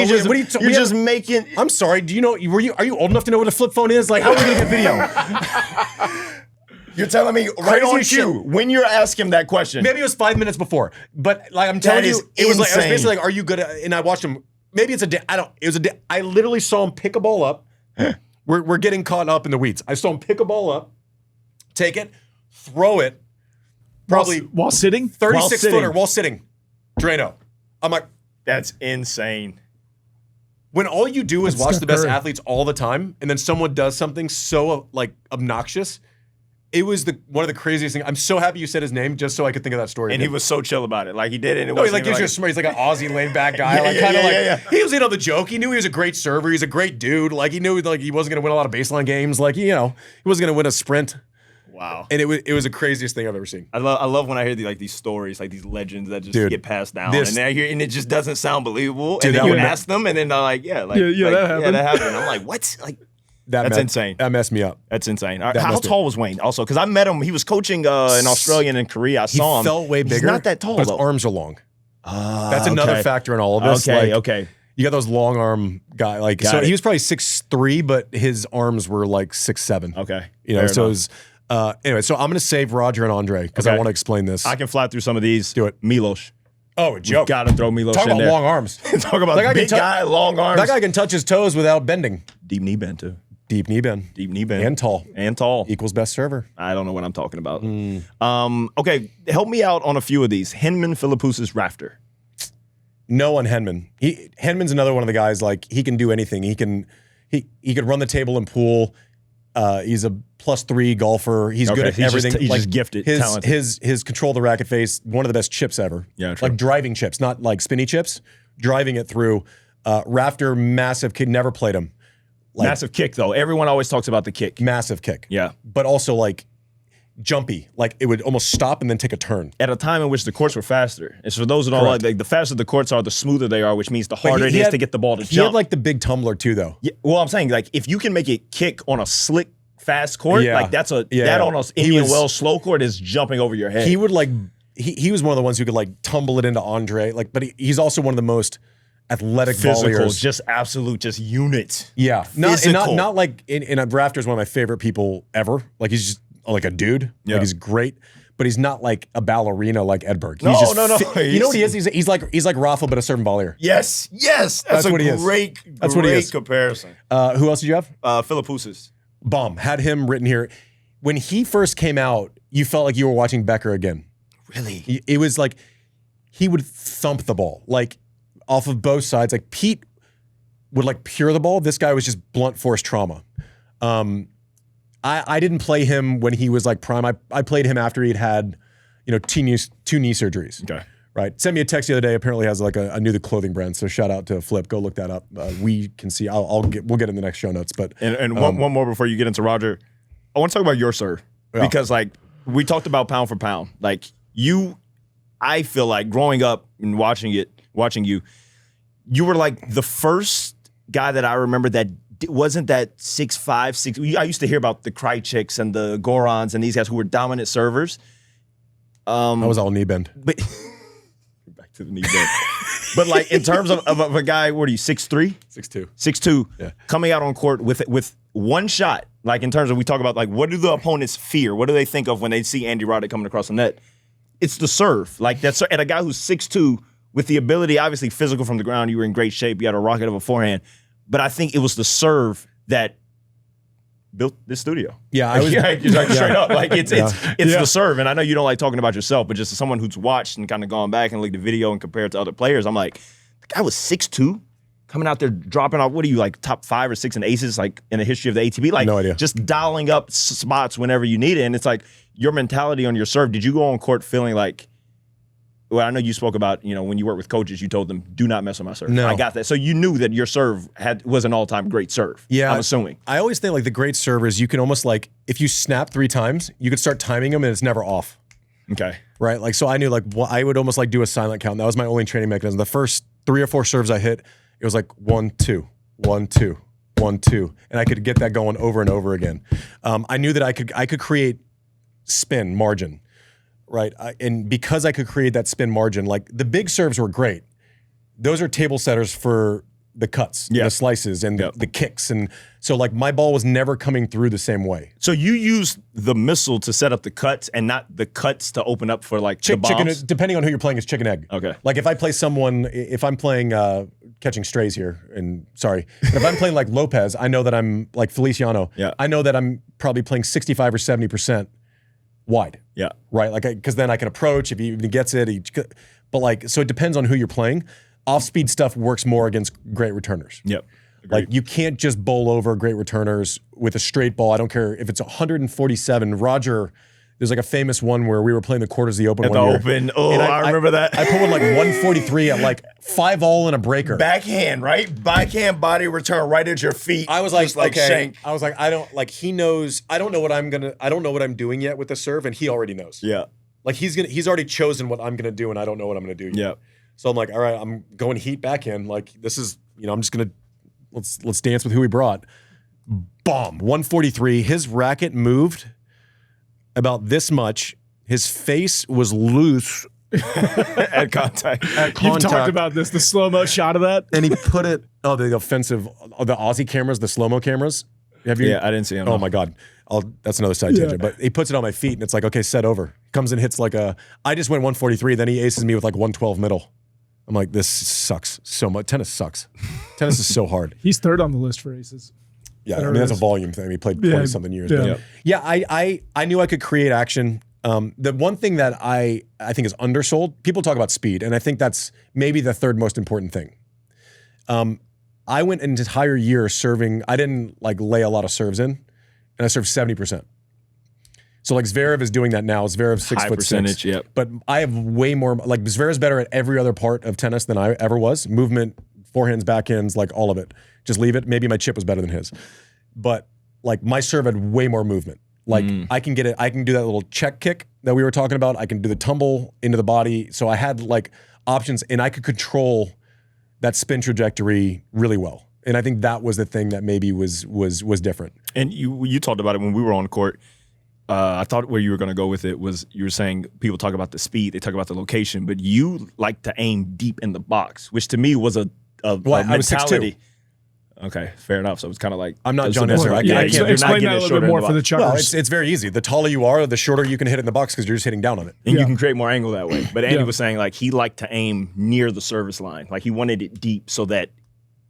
You're just making. I'm sorry. Do you know? Are you old enough to know what a flip phone is? Like, how are we gonna get video? You're telling me right on cue when you're asking that question. Maybe it was 5 minutes before, but like I'm telling you, it was basically like, "Are you good at?" And I watched him. Maybe it's a day. It was a day. I literally saw him pick a ball up. We're getting caught up in the weeds. I saw him pick a ball up, take it, throw it, probably while sitting, 36-footer while sitting. Drano. I'm like, that's insane. When all you do is watch the best athletes all the time, and then someone does something so like obnoxious. It was one of the craziest things. I'm so happy you said his name just so I could think of that story. And he was so chill about it. Like he did it. No, he like gives you a smart. He's like an Aussie laid back guy. He was the joke. He knew he was a great server. He's a great dude. Like he knew like he wasn't going to win a lot of baseline games. Like he wasn't going to win a sprint. Wow. And it was the craziest thing I've ever seen. I love when I hear these stories, like these legends that just get passed down, and it just doesn't sound believable. And then you ask them, and then they're like, that happened. I'm like, what? Like. That's insane. That messed me up. That's insane. How tall was Wayne? Also, because I met him. He was coaching in Australia and in Korea. I saw him. He felt way bigger. He's not that tall, but his arms are long. That's another factor in all of this. Okay. You got those long arm guy. He was probably 6'3", but his arms were like 6'7". Okay. So it was. Anyway, so I'm going to save Roger and Andre because I want to explain this. I can fly through some of these. Do it. Milos. Oh, a joke. Got to throw Milos Talk in about there. long arms. Talk about big guy, long arms. That guy can touch his toes without bending. Deep knee bend, too. Deep knee bend. And tall. Equals best server. I don't know what I'm talking about. Okay, help me out on a few of these. Henman, Philippoussis, Rafter. No on Henman. Henman's another one of the guys, like, he can do anything. He could run the table in pool. He's a +3 golfer. He's good at everything. He's just gifted, talented. His control the racket face, one of the best chips ever. Yeah, true. Like driving chips, not like spinny chips. Driving it through. Rafter, massive kid, never played him. Massive kick, though. Everyone always talks about the kick. Massive kick. Yeah. But also, like, jumpy. Like, it would almost stop and then take a turn. At a time in which the courts were faster. And so for those who don't like, the faster the courts are, the smoother they are, which means the harder it is to get the ball to jump. He had, like, the big tumbler, too, though. Yeah, well, I'm saying, like, if you can make it kick on a slick, fast court, like, that on an Indian Wells slow court is jumping over your head. He would, like, he was one of the ones who could, like, tumble it into Andre. Like, but he's also one of the most athletic volleyers. Just absolute, just units. Yeah. Not like, and Rafter's one of my favorite people ever. Like, he's just like a dude. Yeah. Like, he's great. But he's not like a ballerina like Edberg. No. You know what he is? He's like Rafa, but a serving volleyer. Yes. That's a what he is. Great comparison. Who else did you have? Philippoussis. Bomb. Had him written here. When he first came out, you felt like you were watching Becker again. Really? It was like he would thump the ball. Like, off of both sides. Like, Pete would like pure the ball. This guy was just blunt force trauma. I didn't play him when he was like prime. I played him after he'd had, two knee surgeries. Okay. Right. Sent me a text the other day. Apparently has like a new clothing brand. So shout out to Flip. Go look that up. We can see. We'll get in the next show notes. But one more before you get into Roger. I want to talk about your serve because like we talked about pound for pound. Like you I feel like growing up and watching you, you were like the first guy that I remember that wasn't that 6'5", 6. I used to hear about the Krajiceks and the Gorans and these guys who were dominant servers. I was all knee bend. But back to the knee bend. But like in terms of a guy, what are you, 6'3"? 6'2". 6'2", coming out on court with one shot. Like in terms of, we talk about like, what do the opponents fear? What do they think of when they see Andy Roddick coming across the net? It's the serve. Like that's, and a guy who's 6'2", with the ability, obviously physical from the ground, you were in great shape. You had a rocket of a forehand. But I think it was the serve that built this studio. Yeah, I was like, straight up. Like it's the serve. And I know you don't like talking about yourself, but just as someone who's watched and kind of gone back and looked at the video and compared to other players, I'm like, the guy was 6'2", coming out there dropping off. What are you, like top 5 or 6 in aces, like in the history of the ATP? Like no idea. Just dialing up spots whenever you need it. And it's like your mentality on your serve. Did you go on court feeling like, well, I know you spoke about, when you work with coaches, you told them, do not mess with my serve. No. I got that. So you knew that your serve was an all-time great serve. Yeah. I'm assuming. I always think like the great servers, you can almost like, if you snap 3 times, you could start timing them and it's never off. Okay. Right? Like, so I knew like, I would almost like do a silent count. That was my only training mechanism. The first 3 or 4 serves I hit, it was like 1, 2, 1, 2, 1, 2. And I could get that going over and over again. I knew that I could create spin margin. Right, and because I could create that spin margin, like the big serves were great. Those are table setters for the cuts, the slices, and the kicks. And so like my ball was never coming through the same way. So you use the missile to set up the cuts and not the cuts to open up for like the bombs? Chicken, depending on who you're playing, is chicken egg. Okay. Like if I play someone, if I'm playing catching strays here, and sorry, if I'm playing like Lopez, I know that I'm like Feliciano. Yeah. I know that I'm probably playing 65 or 70% wide. Yeah. Right? Like, because then I can approach if he gets it. But like, so it depends on who you're playing. Off-speed stuff works more against great returners. Yep. Agreed. Like you can't just bowl over great returners with a straight ball. I don't care if it's 147. Roger, there's like a famous one where we were playing the Quarters of the Open At one the year. Open. Oh, And I remember that. I put one like 143 at like 5 all in a breaker. Backhand, right? Backhand body return right at your feet. I was like, just like okay. shank. I was like, I don't like. He knows. I don't know what I'm doing yet with the serve, and he already knows. Yeah. Like he's already chosen what I'm gonna do, and I don't know what I'm gonna do yet. Yeah. So I'm like, all right, I'm going heat backhand. Like this is, I'm just gonna let's dance with who we brought. Bomb 143. His racket moved about this much. His face was loose At contact. You've talked about this, the slow-mo shot of that. and he put it. Oh, the offensive, the Aussie cameras, the slow-mo cameras. Have you? Yeah, I didn't see him. Oh my God. That's another side tangent. But he puts it on my feet and it's like, okay, set over. Comes and hits like I just went 143. Then he aces me with like 112 middle. I'm like, this sucks so much. Tennis sucks. Tennis is so hard. He's third on the list for aces. Yeah, I mean, that's a volume thing. He played 20-something years. Yeah. I knew I could create action. The one thing that I think is undersold, people talk about speed, and I think that's maybe the third most important thing. I went an entire year serving, I didn't like lay a lot of serves in, and I served 70%. So like Zverev is doing that now. Zverev's 6'6". High percentage, yep. But I have way more, like Zverev's better at every other part of tennis than I ever was. Movement, forehands, backhands, like all of it. Just leave it. Maybe my chip was better than his. But like my serve had way more movement. Like I can get it. I can do that little check kick that we were talking about. I can do the tumble into the body. So I had like options, and I could control that spin trajectory really well. And I think that was the thing that maybe was different. And you talked about it when we were on court. I thought where you were going to go with it was you were saying people talk about the speed, they talk about the location, but you like to aim deep in the box, which to me was a mentality. I was 6'2". Okay, fair enough. So it's kind of like I'm not John Isner. Yeah, explain that a little bit more for the chuckers. Well, it's very easy. The taller you are, the shorter you can hit it in the box because you're just hitting down on it. And you can create more angle that way. But Andy was saying like he liked to aim near the service line. Like he wanted it deep so that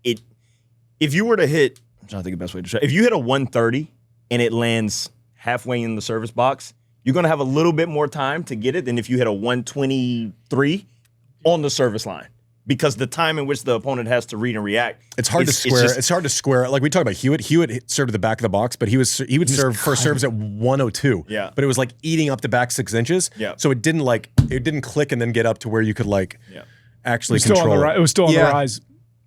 if you were to hit, I'm trying to think of the best way to show. If you hit a 130 and it lands halfway in the service box, you're going to have a little bit more time to get it than if you hit a 123 on the service line. Because the time in which the opponent has to read and react, it's hard to square. It's hard to square. Like we talked about Hewitt. Hewitt served at the back of the box, but he would serve for serves at 102. Yeah. But it was like eating up the back 6 inches. Yeah. So it didn't click and then get up to where you could actually It was still control. it was still on the rise.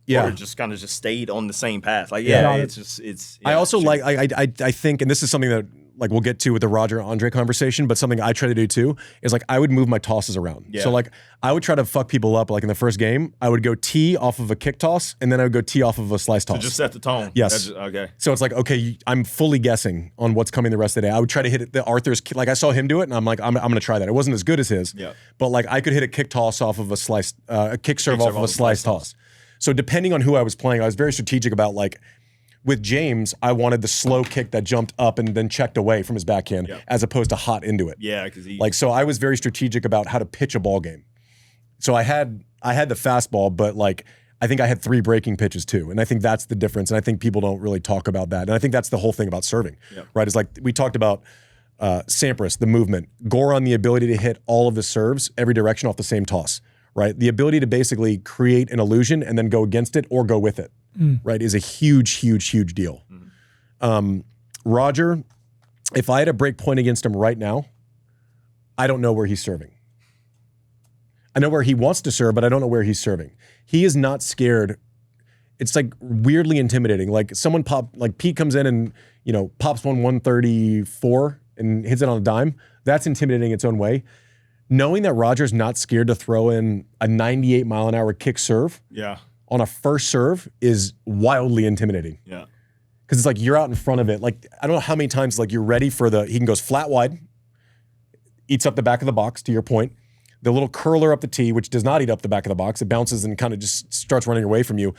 Yeah. or it just kind of just stayed on the same path. Like Yeah. it's just it's. I also like I think, and this is something that like we'll get to with the Roger Andre conversation, but something I try to do too is like I would move my tosses around. Yeah. So like I would try to fuck people up. Like in the first game, I would go tee off of a kick toss, and then I would go tee off of a slice toss. To just set the tone. Yes. Okay. So it's like, okay, I'm fully guessing on what's coming the rest of the day. I would try to hit the Arthur's, like I saw him do it, and I'm like, I'm going to try that. It wasn't as good as his, but like I could hit a kick toss off of a slice, a kick serve off of a slice toss. So depending on who I was playing, I was very strategic about like, with James, I wanted the slow kick that jumped up and then checked away from his backhand, as opposed to hot into it. Yeah, because so I was very strategic about how to pitch a ball game. So I had the fastball, but like I think I had 3 breaking pitches too, and I think that's the difference. And I think people don't really talk about that. And I think that's the whole thing about serving, right? It's like we talked about Sampras, the movement, Goran, the ability to hit all of the serves every direction off the same toss, right? The ability to basically create an illusion and then go against it or go with it. Right, is a huge, huge, huge deal. Roger, if I had a break point against him right now, I don't know where he's serving. I know where he wants to serve, but I don't know where he's serving. He is not scared. It's like weirdly intimidating. Like like Pete comes in and, you know, pops 134 and hits it on a dime. That's intimidating its own way. Knowing that Roger's not scared to throw in a 98 mile an hour kick serve. On a first serve is wildly intimidating. Yeah. Because it's like you're out in front of it. Like, I don't know how many times like you're ready for he goes flat wide, eats up the back of the box, to your point. The little curler up the tee, which does not eat up the back of the box. It bounces and kind of just starts running away from you.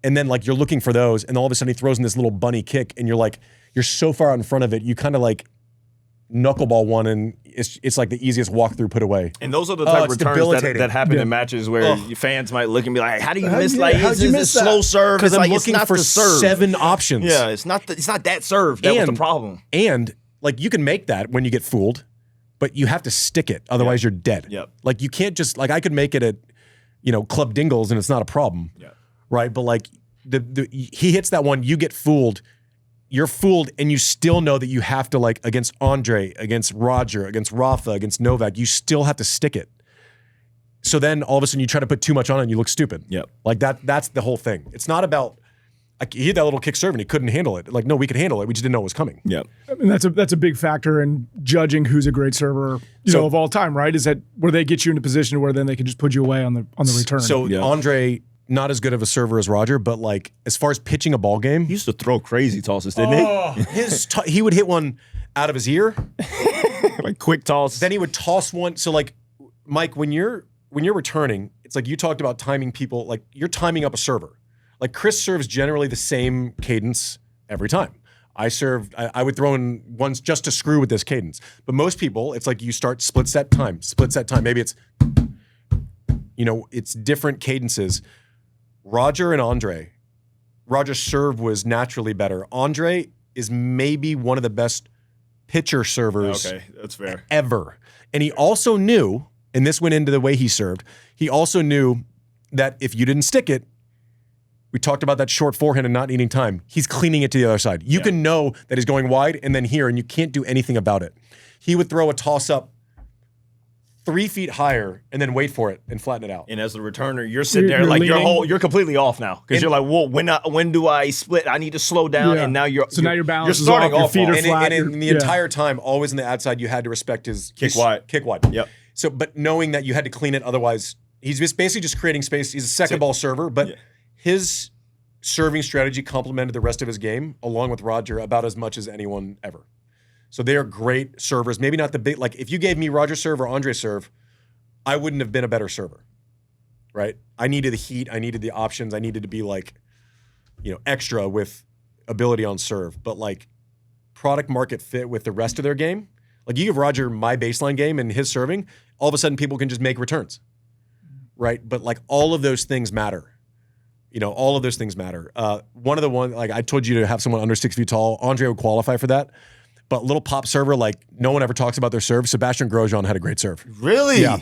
And then like you're looking for those, and all of a sudden he throws in this little bunny kick, and you're so far out in front of it, you kind of like knuckleball one, and it's like the easiest walkthrough put away. And those are the type of returns that happen in matches where fans might look and be like, "How do you miss? Like, how'd you miss that slow serve?" Because I'm like, looking for 7 options. Yeah, it's not that serve. That was the problem. And like you can make that when you get fooled, but you have to stick it, otherwise you're dead. Yep. Like you can't just like I could make it at, you know, Club Dingles and it's not a problem. Yeah. Right, but like he hits that one, you get fooled. You're fooled, and you still know that you have to, like, against Andre, against Roger, against Rafa, against Novak, you still have to stick it. So then all of a sudden you try to put too much on it and you look stupid. Yep. Like that's the whole thing. It's not about like he had that little kick serve and he couldn't handle it. Like, no, we could handle it. We just didn't know it was coming. Yeah. I mean, that's a big factor in judging who's a great server, you know, of all time, right? Is that where they get you in a position where then they can just put you away on the return. So Andre, not as good of a server as Roger, but like as far as pitching a ball game, he used to throw crazy tosses, didn't he? He would hit one out of his ear, like quick toss. Then he would toss one. So like, Mike, when you're returning, it's like you talked about timing people. Like you're timing up a server. Like Chris serves generally the same cadence every time. I would throw in ones just to screw with this cadence. But most people, it's like you start split set time. Maybe it's, you know, it's different cadences. Roger and Andre. Roger's serve was naturally better. Andre is maybe one of the best pitcher servers that's fair. Ever. And he also knew, and this went into the way he served, he also knew that if you didn't stick it, we talked about that short forehand and not needing time. He's cleaning it to the other side. You can know that he's going wide and then here, and you can't do anything about it. He would throw a toss-up 3 feet higher and then wait for it and flatten it out. And as the returner, you're sitting there like you're completely off now because you're like, well, when do I split? I need to slow down, and now you're your balance you're starting off, your feet are And flat. in the entire time, always on the outside, you had to respect his kick wide. Yep. So, but knowing that you had to clean it, otherwise, he's basically just creating space. He's a second ball server, but his serving strategy complemented the rest of his game, along with Roger, about as much as anyone ever. So they are great servers. Maybe not the big, like if you gave me Roger serve or Andre serve, I wouldn't have been a better server, right? I needed the heat. I needed the options. I needed to be like, you know, extra with ability on serve. But like product market fit with the rest of their game, like you give Roger my baseline game and his serving, all of a sudden people can just make returns, right? But like all of those things matter. You know, all of those things matter. Like I told you to have someone under 6 feet tall. Andre would qualify for that. But little pop server, like no one ever talks about their serve. Sebastian Grosjean had a great serve. Really? Yeah.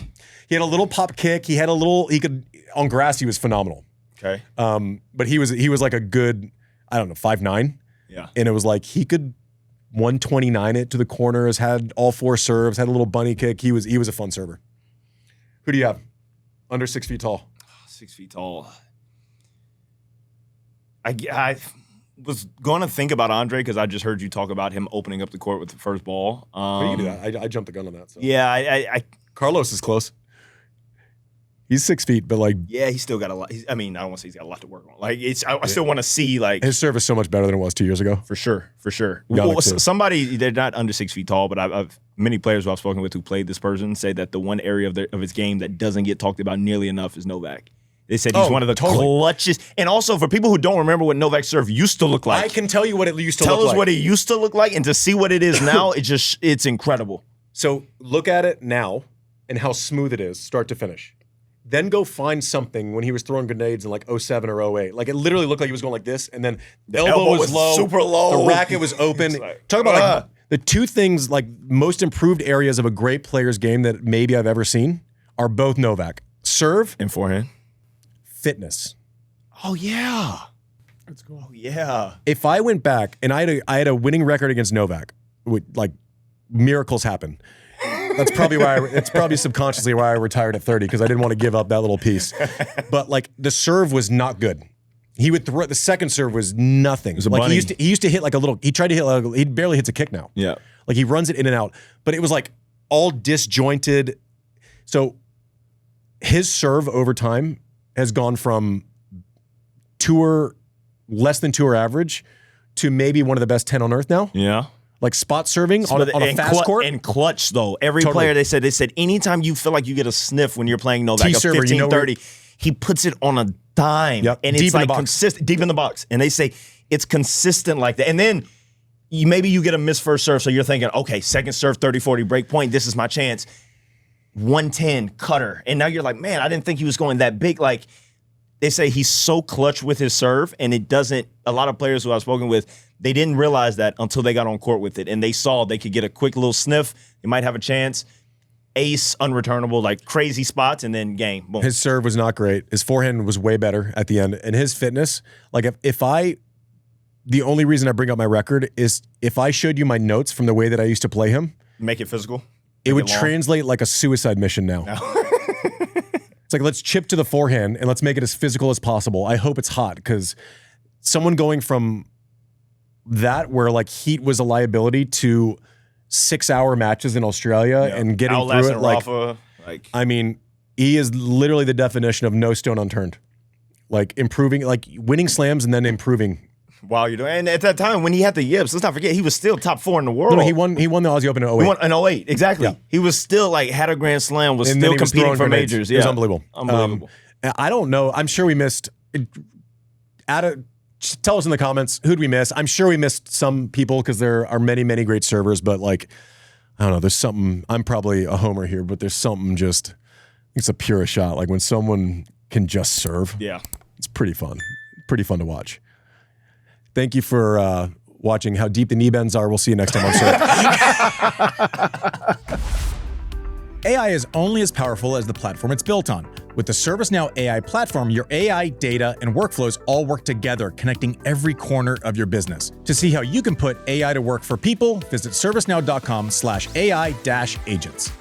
He had a little pop kick. On grass, he was phenomenal. Okay. But he was like a good, I don't know, 5'9". Yeah. And it was like he could 129 it to the corners, had all 4 serves, had a little bunny kick. He was a fun server. Who do you have? Under 6 feet tall. 6 feet tall. was going to think about Andre because I just heard you talk about him opening up the court with the first ball. You can do that. I jumped the gun on that. So. Yeah, I Carlos is close. He's 6 feet, but like, yeah, he's still got a lot. I don't want to say he's got a lot to work on. Like, I still want to see like his serve is so much better than it was 2 years ago. For sure. Well, somebody, they're not under 6 feet tall, but I've many players who I've spoken with who played this person say that the one area of his game that doesn't get talked about nearly enough is Novak. They said he's one of the clutchest. And also, for people who don't remember what Novak's serve used to look like. I can tell you what it used to look like. Tell us what it used to look like, and to see what it is now, it's incredible. So look at it now and how smooth it is, start to finish. Then go find something when he was throwing grenades in like 07 or 08. Like it literally looked like he was going like this, and then the elbow was low, super low. The racket was open. Talk about like the two things, like most improved areas of a great player's game that maybe I've ever seen are both Novak. Serve and forehand. Fitness. Oh yeah. That's cool. Oh yeah. If I went back and I had a winning record against Novak, like miracles happen. That's probably why. It's probably subconsciously why I retired at 30 because I didn't want to give up that little piece. But like the serve was not good. He would throw the second serve was nothing. Like he used to hit like a little. He tried to hit. He barely hits a kick now. Yeah. Like he runs it in and out, but it was like all disjointed. So his serve over time has gone from less than tour average to maybe one of the best 10 on earth now. Yeah. Like spot serving on a fast court. And clutch, though. Every player, they said anytime you feel like you get a sniff when you're playing Novak, a 15-30, he puts it on a dime. Yep. And it's like consistent, deep in the box. And they say it's consistent like that. And then maybe you get a missed first serve, so you're thinking, okay, second serve, 30-40 break point, this is my chance. 110 cutter. And now you're like, man, I didn't think he was going that big. Like, they say he's so clutch with his serve, and it doesn't, a lot of players who I've spoken with, they didn't realize that until they got on court with it. And they saw they could get a quick little sniff. They might have a chance. Ace, unreturnable, like crazy spots, and then game. Boom. His serve was not great. His forehand was way better at the end. And his fitness, like the only reason I bring up my record is if I showed you my notes from the way that I used to play him. Make it physical. It would translate like a suicide mission now. It's like, let's chip to the forehand and let's make it as physical as possible. I hope it's hot because someone going from that where like heat was a liability to 6-hour matches in Australia and getting through it. Rafa, I mean, he is literally the definition of no stone unturned. Like improving, like winning slams and then improving. While you're doing, and at that time when he had the yips, let's not forget he was still top 4 in the world. No, he won the Aussie Open in 08. He won in 08, exactly. Yeah. He was still like had a Grand Slam, was still competing for majors. Yeah. It was unbelievable. I don't know. I'm sure we missed. Tell us in the comments who'd we miss. I'm sure we missed some people because there are many, many great servers. But like, I don't know. There's something. I'm probably a homer here, but there's something just. It's a pure shot. Like when someone can just serve. Yeah, it's pretty fun. Pretty fun to watch. Thank you for watching how deep the knee bends are. We'll see you next time on Serve. AI is only as powerful as the platform it's built on. With the ServiceNow AI platform, your AI, data, and workflows all work together, connecting every corner of your business. To see how you can put AI to work for people, visit servicenow.com/AI-agents.